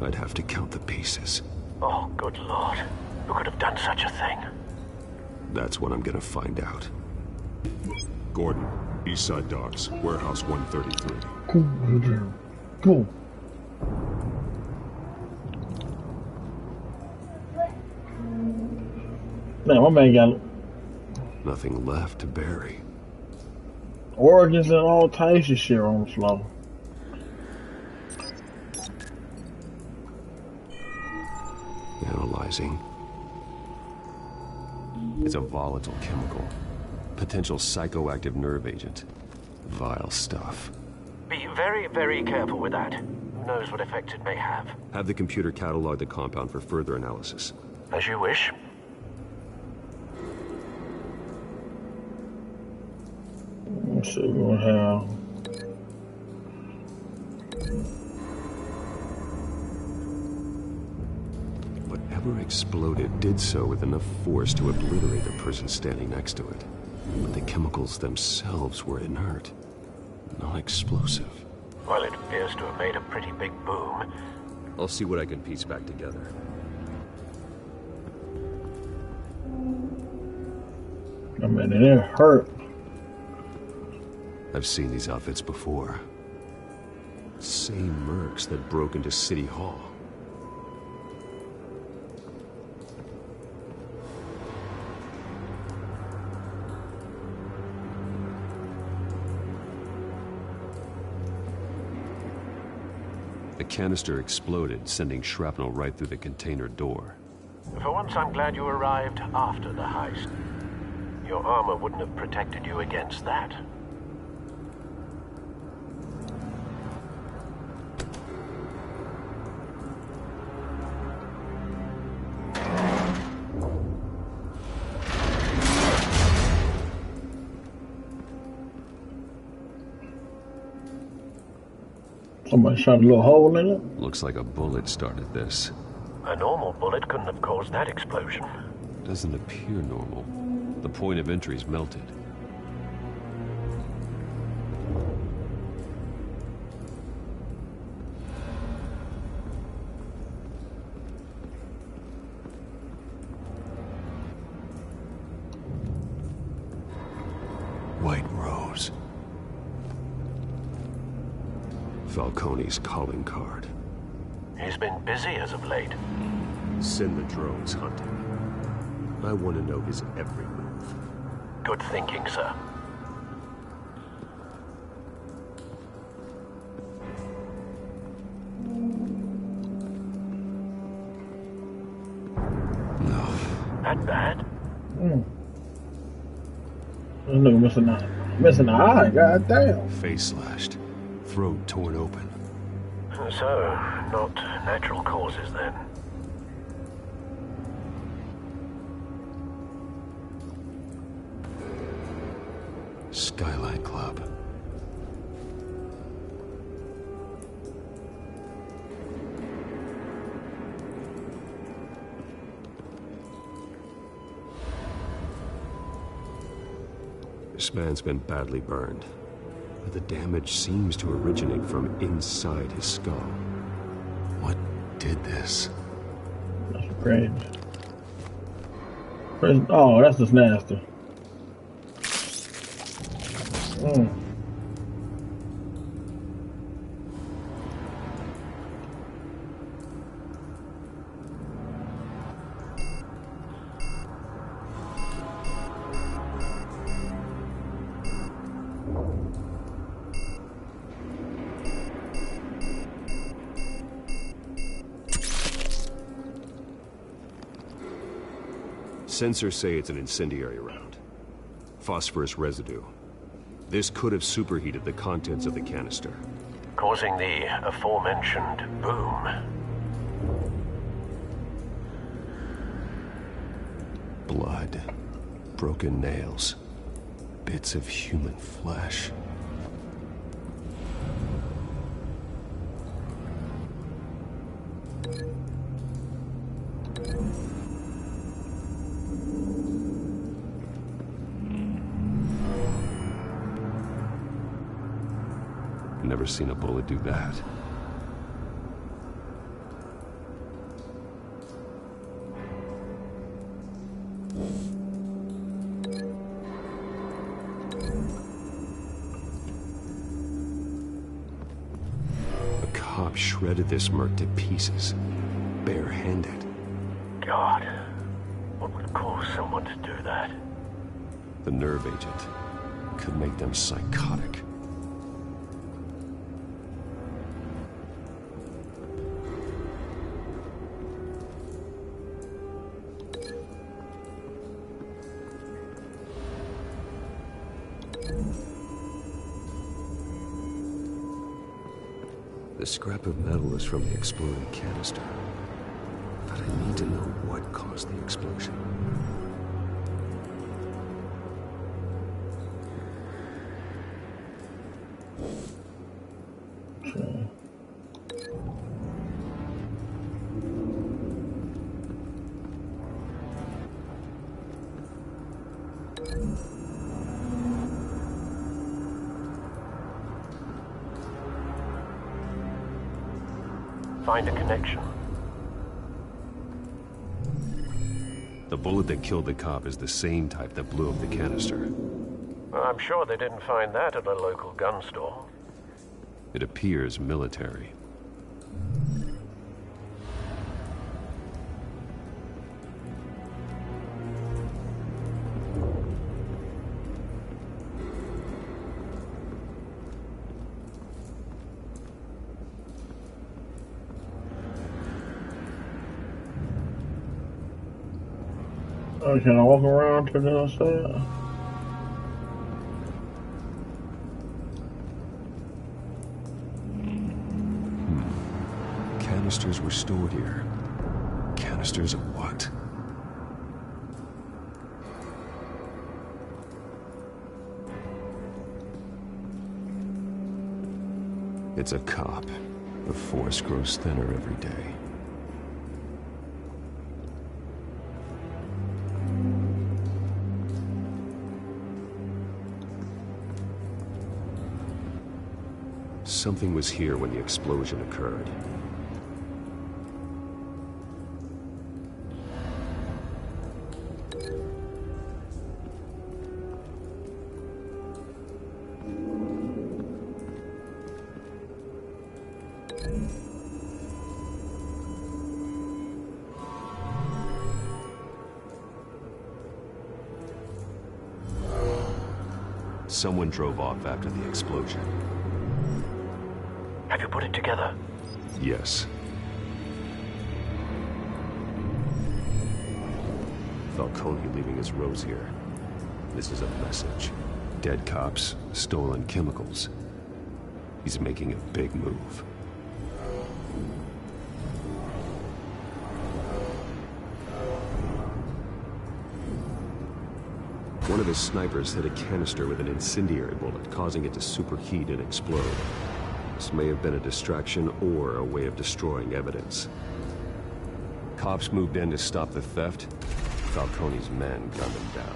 I'd have to count the pieces. Oh, good lord. Who could have done such a thing? That's what I'm gonna find out. Gordon, Eastside Docks, Warehouse 133. Cool, Adrian. Cool. Man, my man got Nothing left to bury. organs and all types of shit on the floor. Analyzing. It's a volatile chemical. Potential psychoactive nerve agent. Vile stuff. Be very, very careful with that. Who knows what effect it may have. Have the computer catalog the compound for further analysis. As you wish. Let's see what we have. Whatever exploded did so with enough force to obliterate the person standing next to it. But the chemicals themselves were inert, non-explosive. Well, it appears to have made a pretty big boom. I'll see what I can piece back together. I mean, it didn't hurt. I've seen these outfits before. Same mercs that broke into City Hall. The canister exploded, sending shrapnel right through the container door. For once, I'm glad you arrived after the heist. Your armor wouldn't have protected you against that. Somebody shot a little hole in it? Looks like a bullet started this. A normal bullet couldn't have caused that explosion. Doesn't appear normal. The point of entry's melted. White Rose. Falcone's calling card. He's been busy as of late. Send the drones hunting. I want to know his every move. Good thinking, sir. No. That bad? This nigga missing an eye, goddamn. Face slashed. Throat torn open. So, not natural causes then. Skyline Club. This man's been badly burned, but the damage seems to originate from inside his skull. What did this? That's crazy. Oh, that's just nasty. Sensors say it's an incendiary round. Phosphorus residue. This could have superheated the contents of the canister, causing the aforementioned boom. Blood, broken nails, bits of human flesh. Never seen a bullet do that. A cop shredded this merc to pieces, barehanded. God, what would cause someone to do that? The nerve agent could make them psychotic. The scrap of metal is from the exploding canister. But I need to know what caused the explosion. Find a connection. The bullet that killed the cop is the same type that blew up the canister. Well, I'm sure they didn't find that at a local gun store. It appears military. Oh, can I walk around to the other side? Canisters were stored here. Canisters of what? It's a cop. The force grows thinner every day. Something was here when the explosion occurred. Someone drove off after the explosion. Have you put it together? Yes. Falcone leaving his rose here. This is a message. Dead cops, stolen chemicals. He's making a big move. One of his snipers hit a canister with an incendiary bullet, causing it to superheat and explode. This may have been a distraction or a way of destroying evidence. Cops moved in to stop the theft. Falcone's men gunned him down.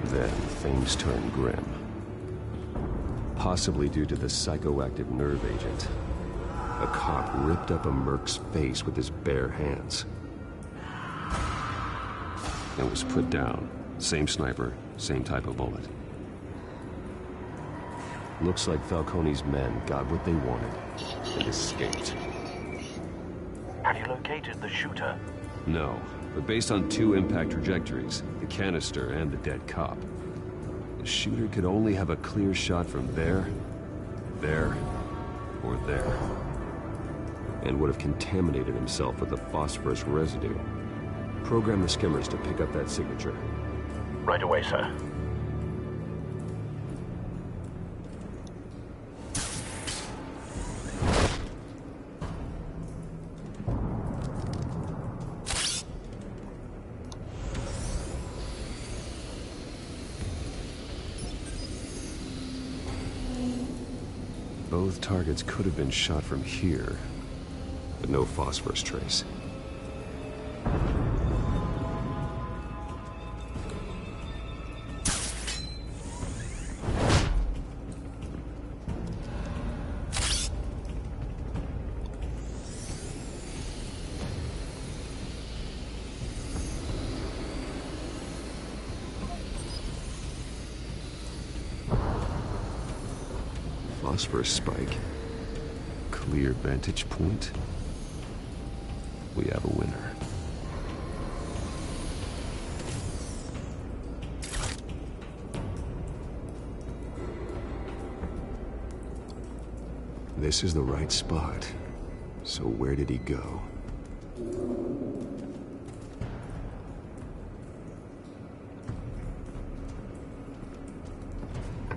Then things turned grim. Possibly due to the psychoactive nerve agent. A cop ripped up a merc's face with his bare hands. It was put down. Same sniper, same type of bullet. Looks like Falcone's men got what they wanted and escaped. Have you located the shooter? No, but based on two impact trajectories, the canister and the dead cop, the shooter could only have a clear shot from there, or there, and would have contaminated himself with the phosphorus residue. Program the skimmers to pick up that signature. Right away, sir. Both targets could have been shot from here, but no phosphorus trace. Phosphorus spike. Clear vantage point. We have a winner. This is the right spot. So where did he go?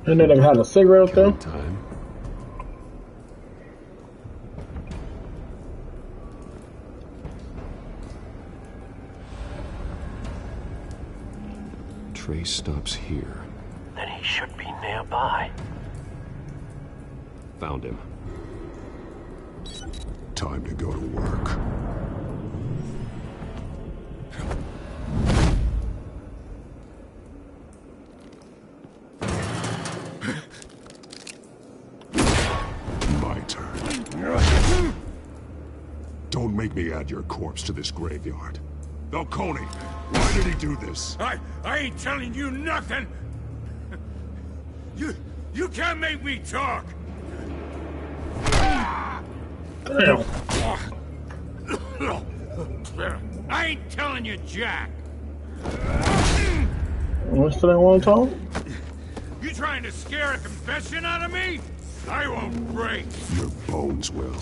And then I had a cigarette though. Time. Trace stops here. Then he should be nearby. Found him. Time to go to work. My turn. Don't make me add your corpse to this graveyard. Falcone, why did he do this? I ain't telling you nothing! You can't make me talk! Damn. I ain't telling you jack! What's that one talk? You trying to scare a confession out of me? I won't break! Your bones will.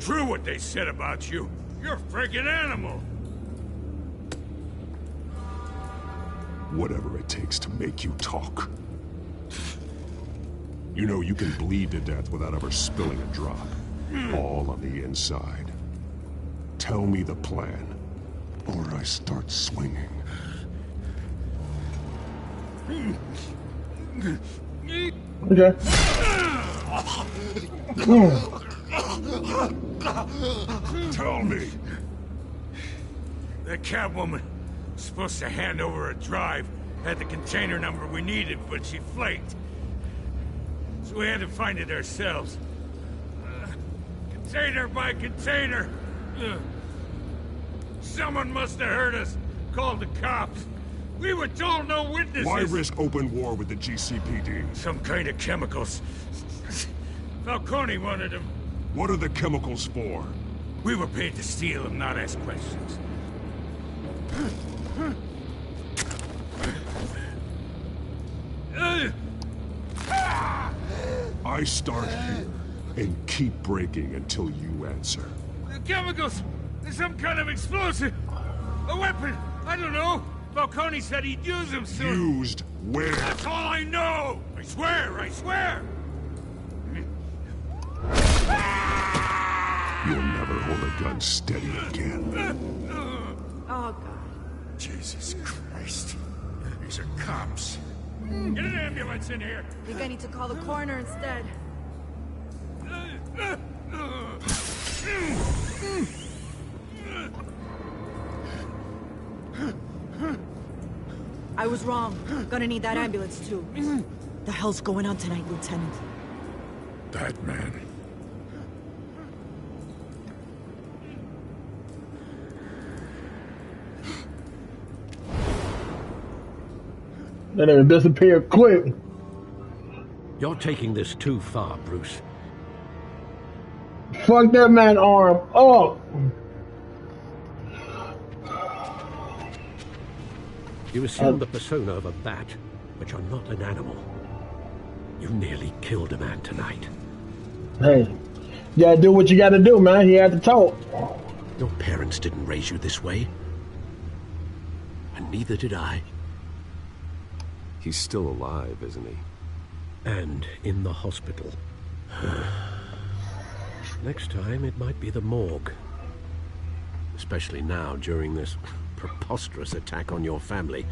true what they said about you. You're a freaking animal. Whatever it takes to make you talk. You know you can bleed to death without ever spilling a drop. All on the inside. Tell me the plan, or I start swinging. Okay. Tell me. The Catwoman was supposed to hand over a drive, had the container number we needed, but she flaked. So we had to find it ourselves. Container by container. Someone must have heard us, called the cops. We were told no witnesses. Why risk open war with the GCPD? Some kind of chemicals. Falcone wanted them. What are the chemicals for? We were paid to steal them, not ask questions. I start here and keep breaking until you answer. The chemicals! There's some kind of explosive! A weapon! I don't know! Falcone said he'd use them soon. Used where? That's all I know! I swear! I swear! You'll never hold a gun steady again. Oh, God. Jesus Christ. These are cops. Get an ambulance in here! I think I need to call the coroner instead. I was wrong. Gonna need that ambulance, too. The hell's going on tonight, Lieutenant? That man. That nigga disappeared quick. You're taking this too far, Bruce. Fuck that man arm up. You assume the persona of a bat, but you're not an animal. You nearly killed a man tonight. Hey, you gotta do what you gotta do, man. He had to talk. Your parents didn't raise you this way. And neither did I. He's still alive, isn't he? And in the hospital. Next time, it might be the morgue. Especially now, during this preposterous attack on your family.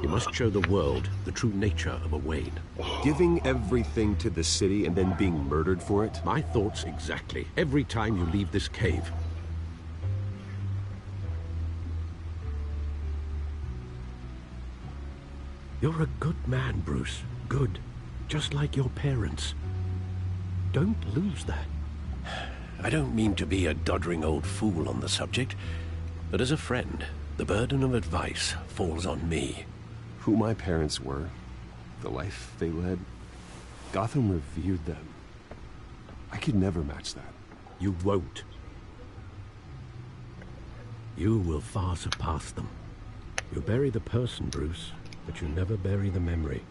You must show the world the true nature of a Wayne. Giving everything to the city and then being murdered for it? My thoughts exactly. Every time you leave this cave. You're a good man, Bruce. Good. Just like your parents. Don't lose that. I don't mean to be a doddering old fool on the subject, but as a friend, the burden of advice falls on me. Who my parents were, the life they led, Gotham revered them. I could never match that. You won't. You will far surpass them. You bury the person, Bruce, but you never bury the memory.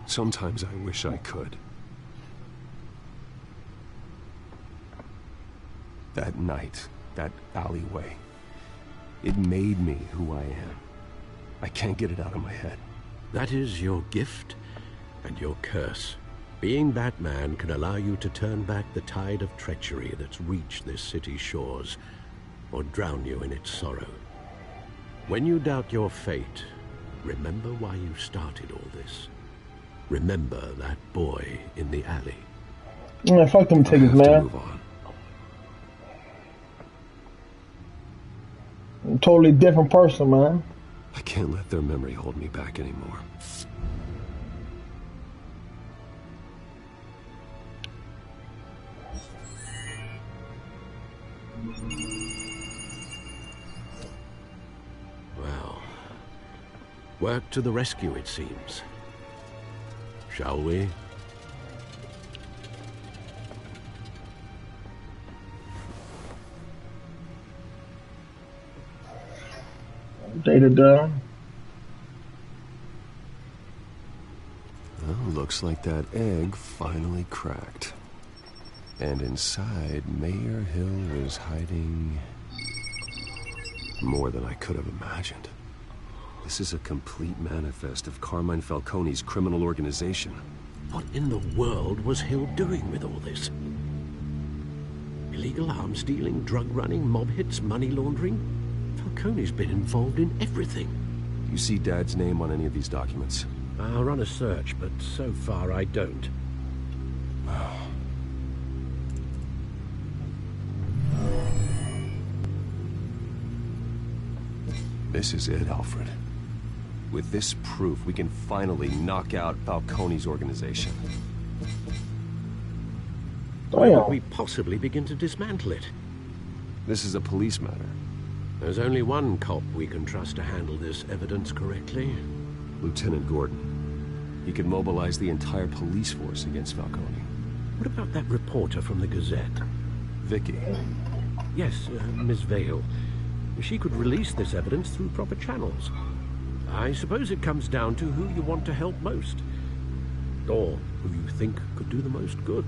Sometimes I wish I could. That night, that alleyway, it made me who I am. I can't get it out of my head. That is your gift and your curse. Being Batman can allow you to turn back the tide of treachery that's reached this city's shores, or drown you in its sorrow. When you doubt your fate, remember why you started all this. Remember that boy in the alley. Man, fuck them tickets, man. Move on. I'm a totally different person, man. I can't let their memory hold me back anymore. Well, work to the rescue, it seems. Shall we? Data done. Well, looks like that egg finally cracked. And inside, Mayor Hill was hiding more than I could have imagined. This is a complete manifest of Carmine Falcone's criminal organization. What in the world was Hill doing with all this? Illegal arms dealing, drug running, mob hits, money laundering? Falcone's been involved in everything. You see Dad's name on any of these documents? I'll run a search, but so far I don't. This is it, Alfred. With this proof, we can finally knock out Falcone's organization. Why would we possibly begin to dismantle it? This is a police matter. There's only one cop we can trust to handle this evidence correctly. Lieutenant Gordon. He could mobilize the entire police force against Falcone. What about that reporter from the Gazette? Vicky. Yes, Miss Vale. She could release this evidence through proper channels. I suppose it comes down to who you want to help most. Or who you think could do the most good.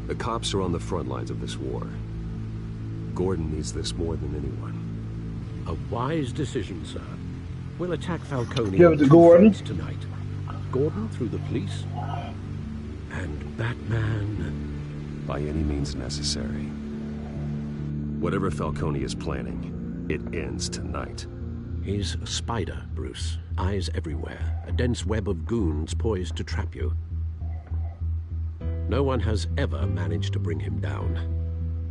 The cops are on the front lines of this war. Gordon needs this more than anyone. A wise decision, sir. We'll attack Falcone Give it to Gordon tonight. Gordon through the police, and Batman by any means necessary. Whatever Falcone is planning, it ends tonight. He's a spider, Bruce. Eyes everywhere. A dense web of goons poised to trap you. No one has ever managed to bring him down.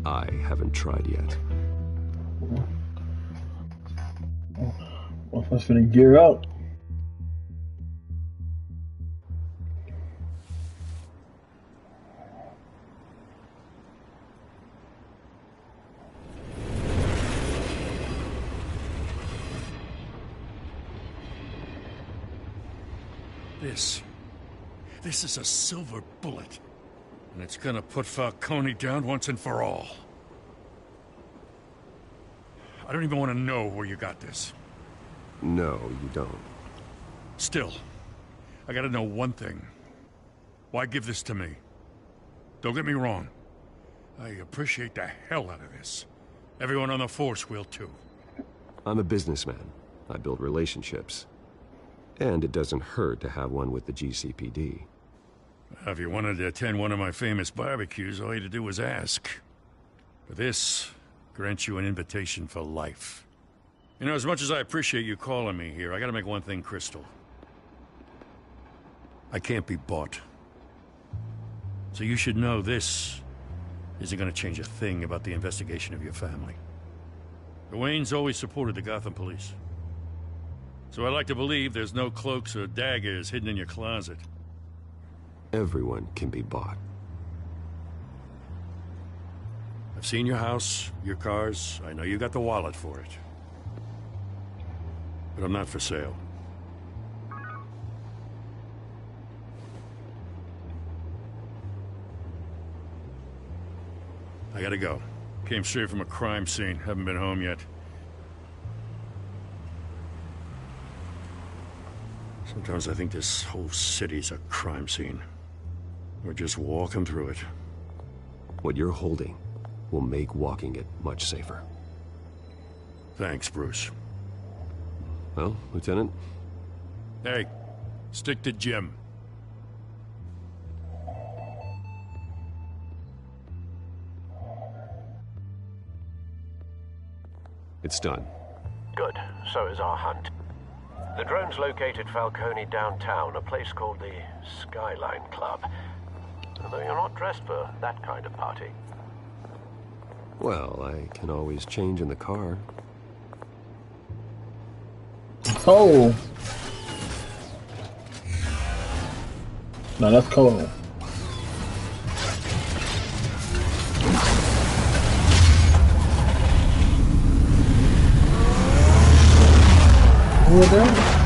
I haven't tried yet. Well, let's finna gear up. This is a silver bullet. And it's gonna put Falcone down once and for all. I don't even want to know where you got this. No, you don't. Still, I gotta know one thing. Why give this to me? Don't get me wrong. I appreciate the hell out of this. Everyone on the force will too. I'm a businessman. I build relationships. And it doesn't hurt to have one with the GCPD. If you wanted to attend one of my famous barbecues, all you had to do was ask. But this grants you an invitation for life. You know, as much as I appreciate you calling me here, I gotta make one thing crystal. I can't be bought. So you should know this isn't gonna change a thing about the investigation of your family. The Waynes always supported the Gotham police. So I like to believe there's no cloaks or daggers hidden in your closet. Everyone can be bought. I've seen your house, your cars. I know you got the wallet for it. But I'm not for sale. I gotta go. Came straight from a crime scene. Haven't been home yet. Sometimes I think this whole city's a crime scene. We're just walking through it. What you're holding will make walking it much safer. Thanks, Bruce. Well, Lieutenant? Hey, stick to Jim. It's done. Good. So is our hunt. The drones located Falcone downtown, a place called the Skyline Club. Although you're not dressed for that kind of party. Well, I can always change in the car. Oh. No, that's cold. Over there?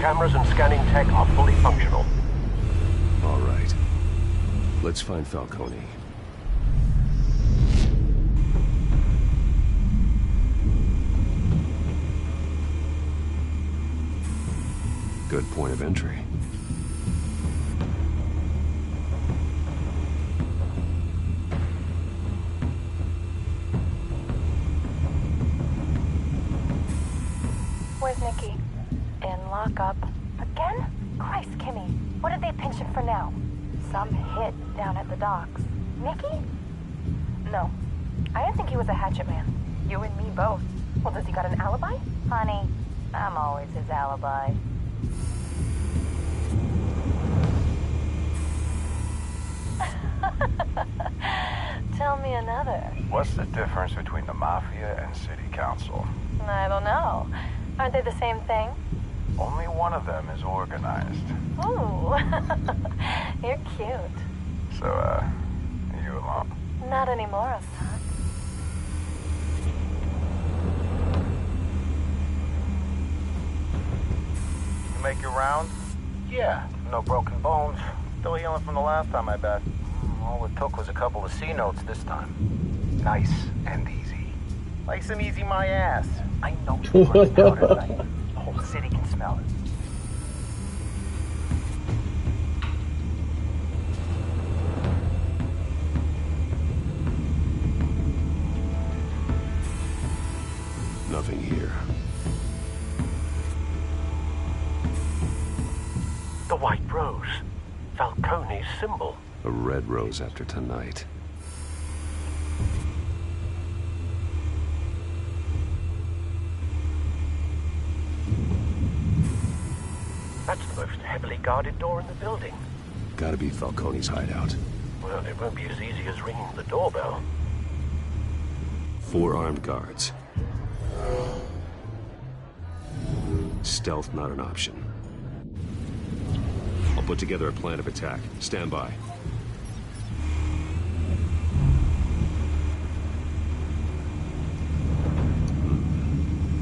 cameras and scanning tech are fully functional. All right. Let's find Falcone. Good point of entry. Where's Nikki? In lockup. Again? Christ, Kimmy. What did they pinch him for now? Some hit down at the docks. Nikki? No. I didn't think he was a hatchet man. You and me both. Well, does he got an alibi? Honey, I'm always his alibi. Tell me another. What's the difference between the Mafia and City Council? I don't know. Aren't they the same thing? Only one of them is organized. Ooh. You're cute. So, you alone? Not anymore, son. You make your round? Yeah, no broken bones. Still healing from the last time, I bet. All it took was a couple of C notes this time. Nice and easy. Like some easy my ass. I know you're running powder tonight. The whole city can smell it. Nothing here. The white rose. Falcone's symbol. A red rose after tonight. That's the most heavily guarded door in the building. Gotta be Falcone's hideout. Well, it won't be as easy as ringing the doorbell. 4 armed guards. Stealth not an option. I'll put together a plan of attack. Stand by.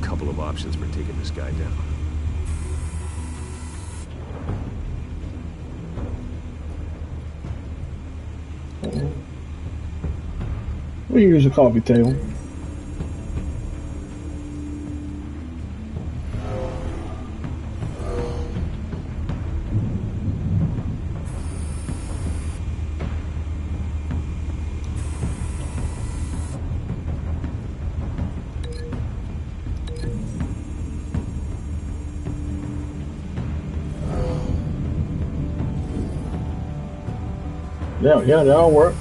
Couple of options for taking this guy down. We use a coffee table. Yeah, that'll work.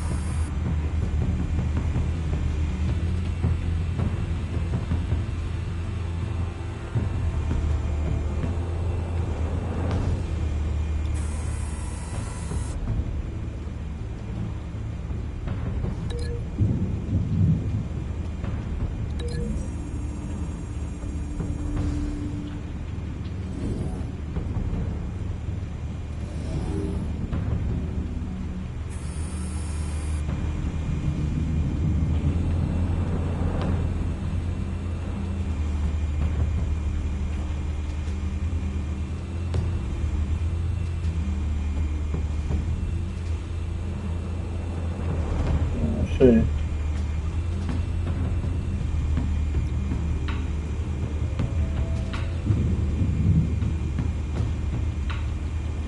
See.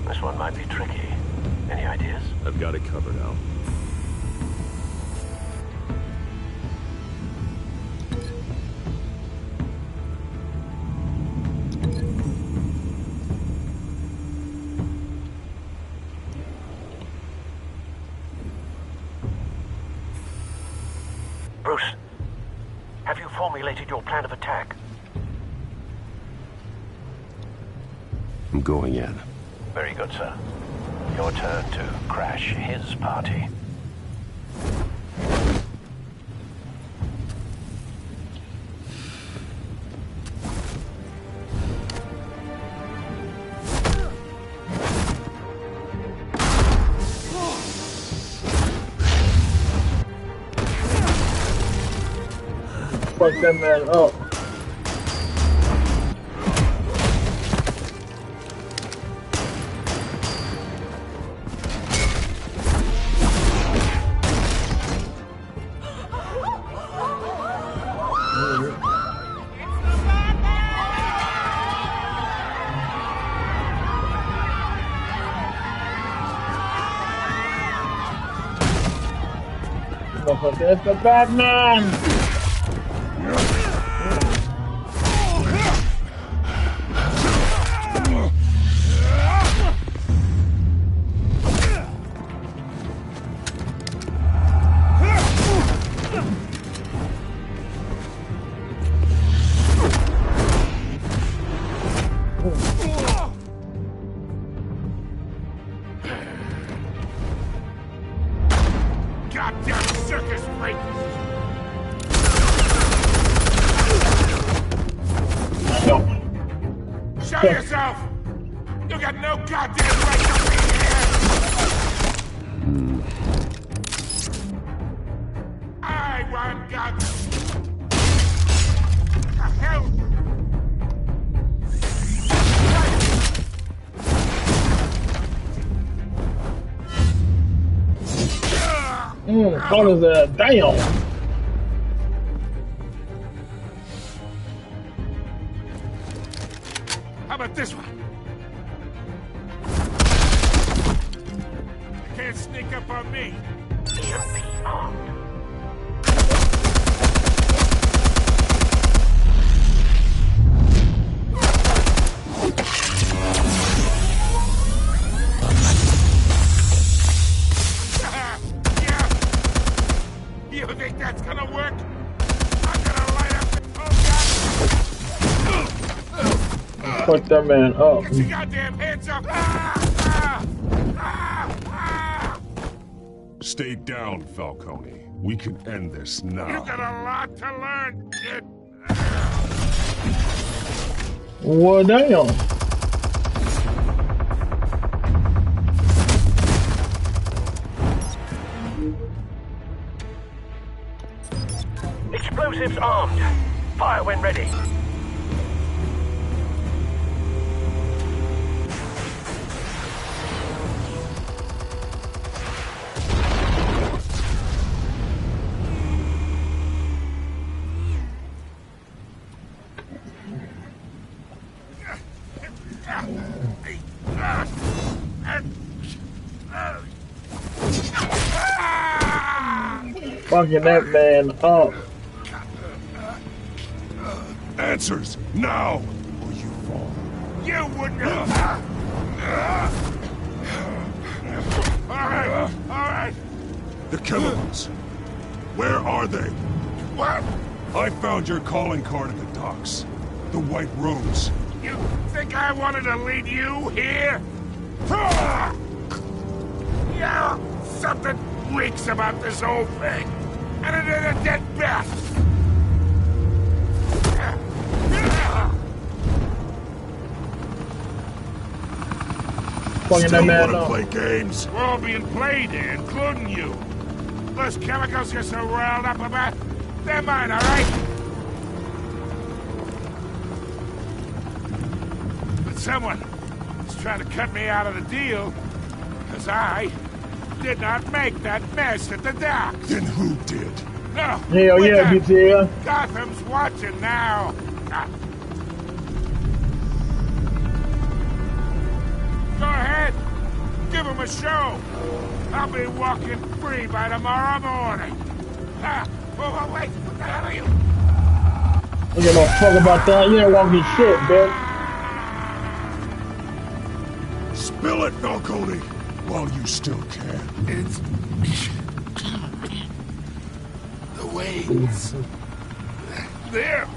This one might be tricky. Any ideas? I've got it covered, Al. Bruce, have you formulated your plan of attack? I'm going in. Very good, sir. Your turn to crash his party. Fuck that man up. motherfucker. It's the Batman! Goddamn circus freak! Show yourself! You got no goddamn right to be here! I want Gotham! The hell? What is that? Damn! How about this one? You can't sneak up on me. You think that's gonna work? I'm gonna light up the Fuck that man up. Get your goddamn hands up! Stay down, Falcone. We can end this now. You got a lot to learn, kid. Well, damn. Explosives armed. Fire when ready. Fucking that man up. Answers, now! Or you fall. You wouldn't have... All right. The chemicals. Where are they? What? I found your calling card at the docks. The White Rose. You think I wanted to lead you here? Yeah, something reeks about this whole thing. And it is a dead bat. Fucking that man wanna up. play games? We're all being played here, including you. Those chemicals you're so riled up about, they're mine, all right? But someone is trying to cut me out of the deal, because I did not make that mess at the dock. Then who did? No. Hell yeah, you BTL. Gotham's watching now. Go ahead. Give him a show. I'll be walking free by tomorrow morning. Oh, wait. What the hell are you? You give no fuck about that. You ain't walking shit, bitch. Spill it, Falcone, while you still can. It's... the Waynes. They're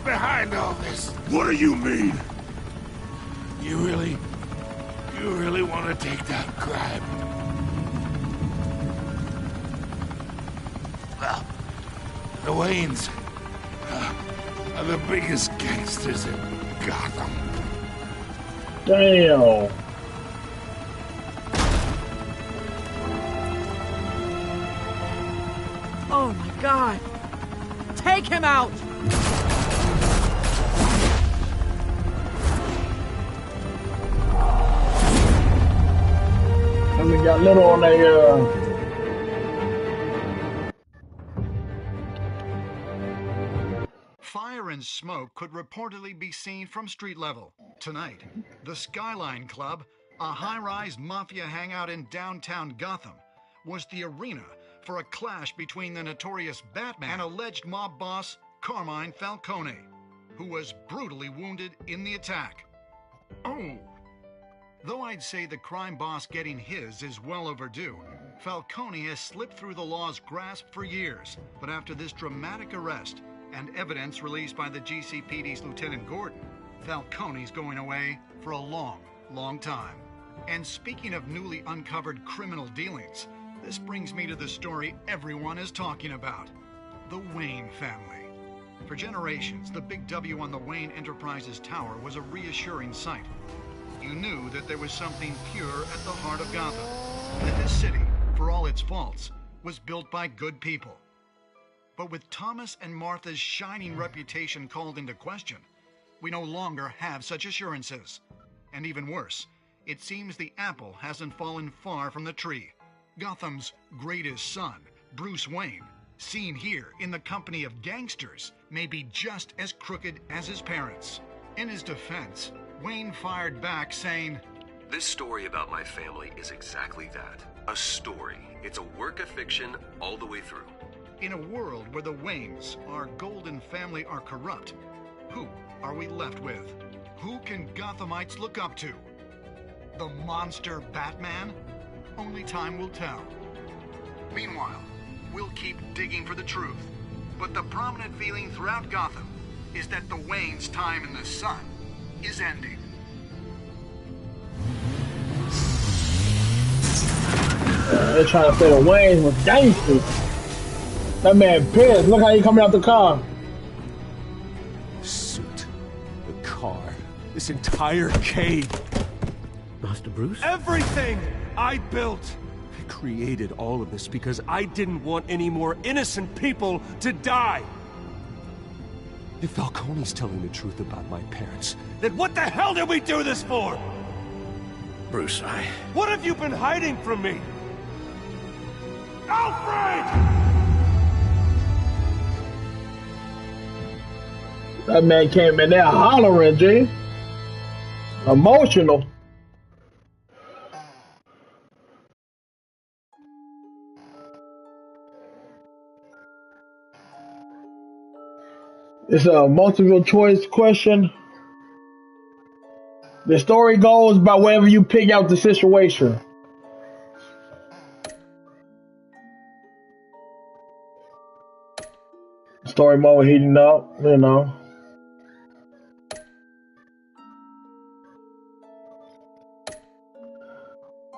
behind all this. What do you mean? You really want to take down crime? Well, the Waynes are the biggest gangsters in Gotham. Damn. Oh my God! Take him out! And we got little on there. Fire and smoke could reportedly be seen from street level. Tonight, the Skyline Club, a high-rise mafia hangout in downtown Gotham, was the arena for a clash between the notorious Batman and alleged mob boss Carmine Falcone, who was brutally wounded in the attack. Oh! Though I'd say the crime boss getting his is well overdue, Falcone has slipped through the law's grasp for years. But after this dramatic arrest and evidence released by the GCPD's Lieutenant Gordon, Falcone's going away for a long, long time. And speaking of newly uncovered criminal dealings, this brings me to the story everyone is talking about: the Wayne family. For generations, the big W on the Wayne Enterprises Tower was a reassuring sight. You knew that there was something pure at the heart of Gotham, that this city, for all its faults, was built by good people. But with Thomas and Martha's shining reputation called into question, we no longer have such assurances. And even worse, it seems the apple hasn't fallen far from the tree. Gotham's greatest son, Bruce Wayne, seen here in the company of gangsters, may be just as crooked as his parents. In his defense, Wayne fired back saying, "This story about my family is exactly that. A story. It's a work of fiction all the way through." In a world where the Waynes, our golden family, are corrupt, who are we left with? Who can Gothamites look up to? The monster Batman? Only time will tell. Meanwhile, we'll keep digging for the truth. But the prominent feeling throughout Gotham is that the Waynes' time in the sun is ending. They're trying to say the Waynes was gangsters. That man pissed. Look how he coming out the car. The suit, the car, this entire cave. Master Bruce? Everything I built. I created all of this because I didn't want any more innocent people to die. If Falcone's telling the truth about my parents, then what the hell did we do this for? Bruce, What have you been hiding from me? Alfred! That man came in there hollering, G. Emotional. It's a multiple choice question. The story goes by wherever you pick out the situation. Story mode heating up, you know.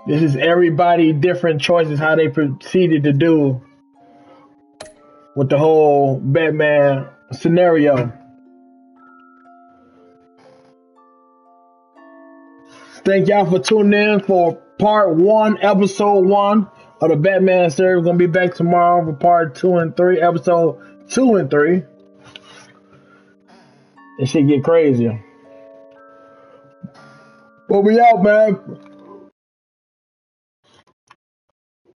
This is everybody different choices how they proceeded to do with the whole Batman scenario. Thank y'all for tuning in for part 1, episode 1 of the Batman series. We're gonna be back tomorrow for part 2 and 3, episode 2 and 3. This shit get crazier. But we out, man.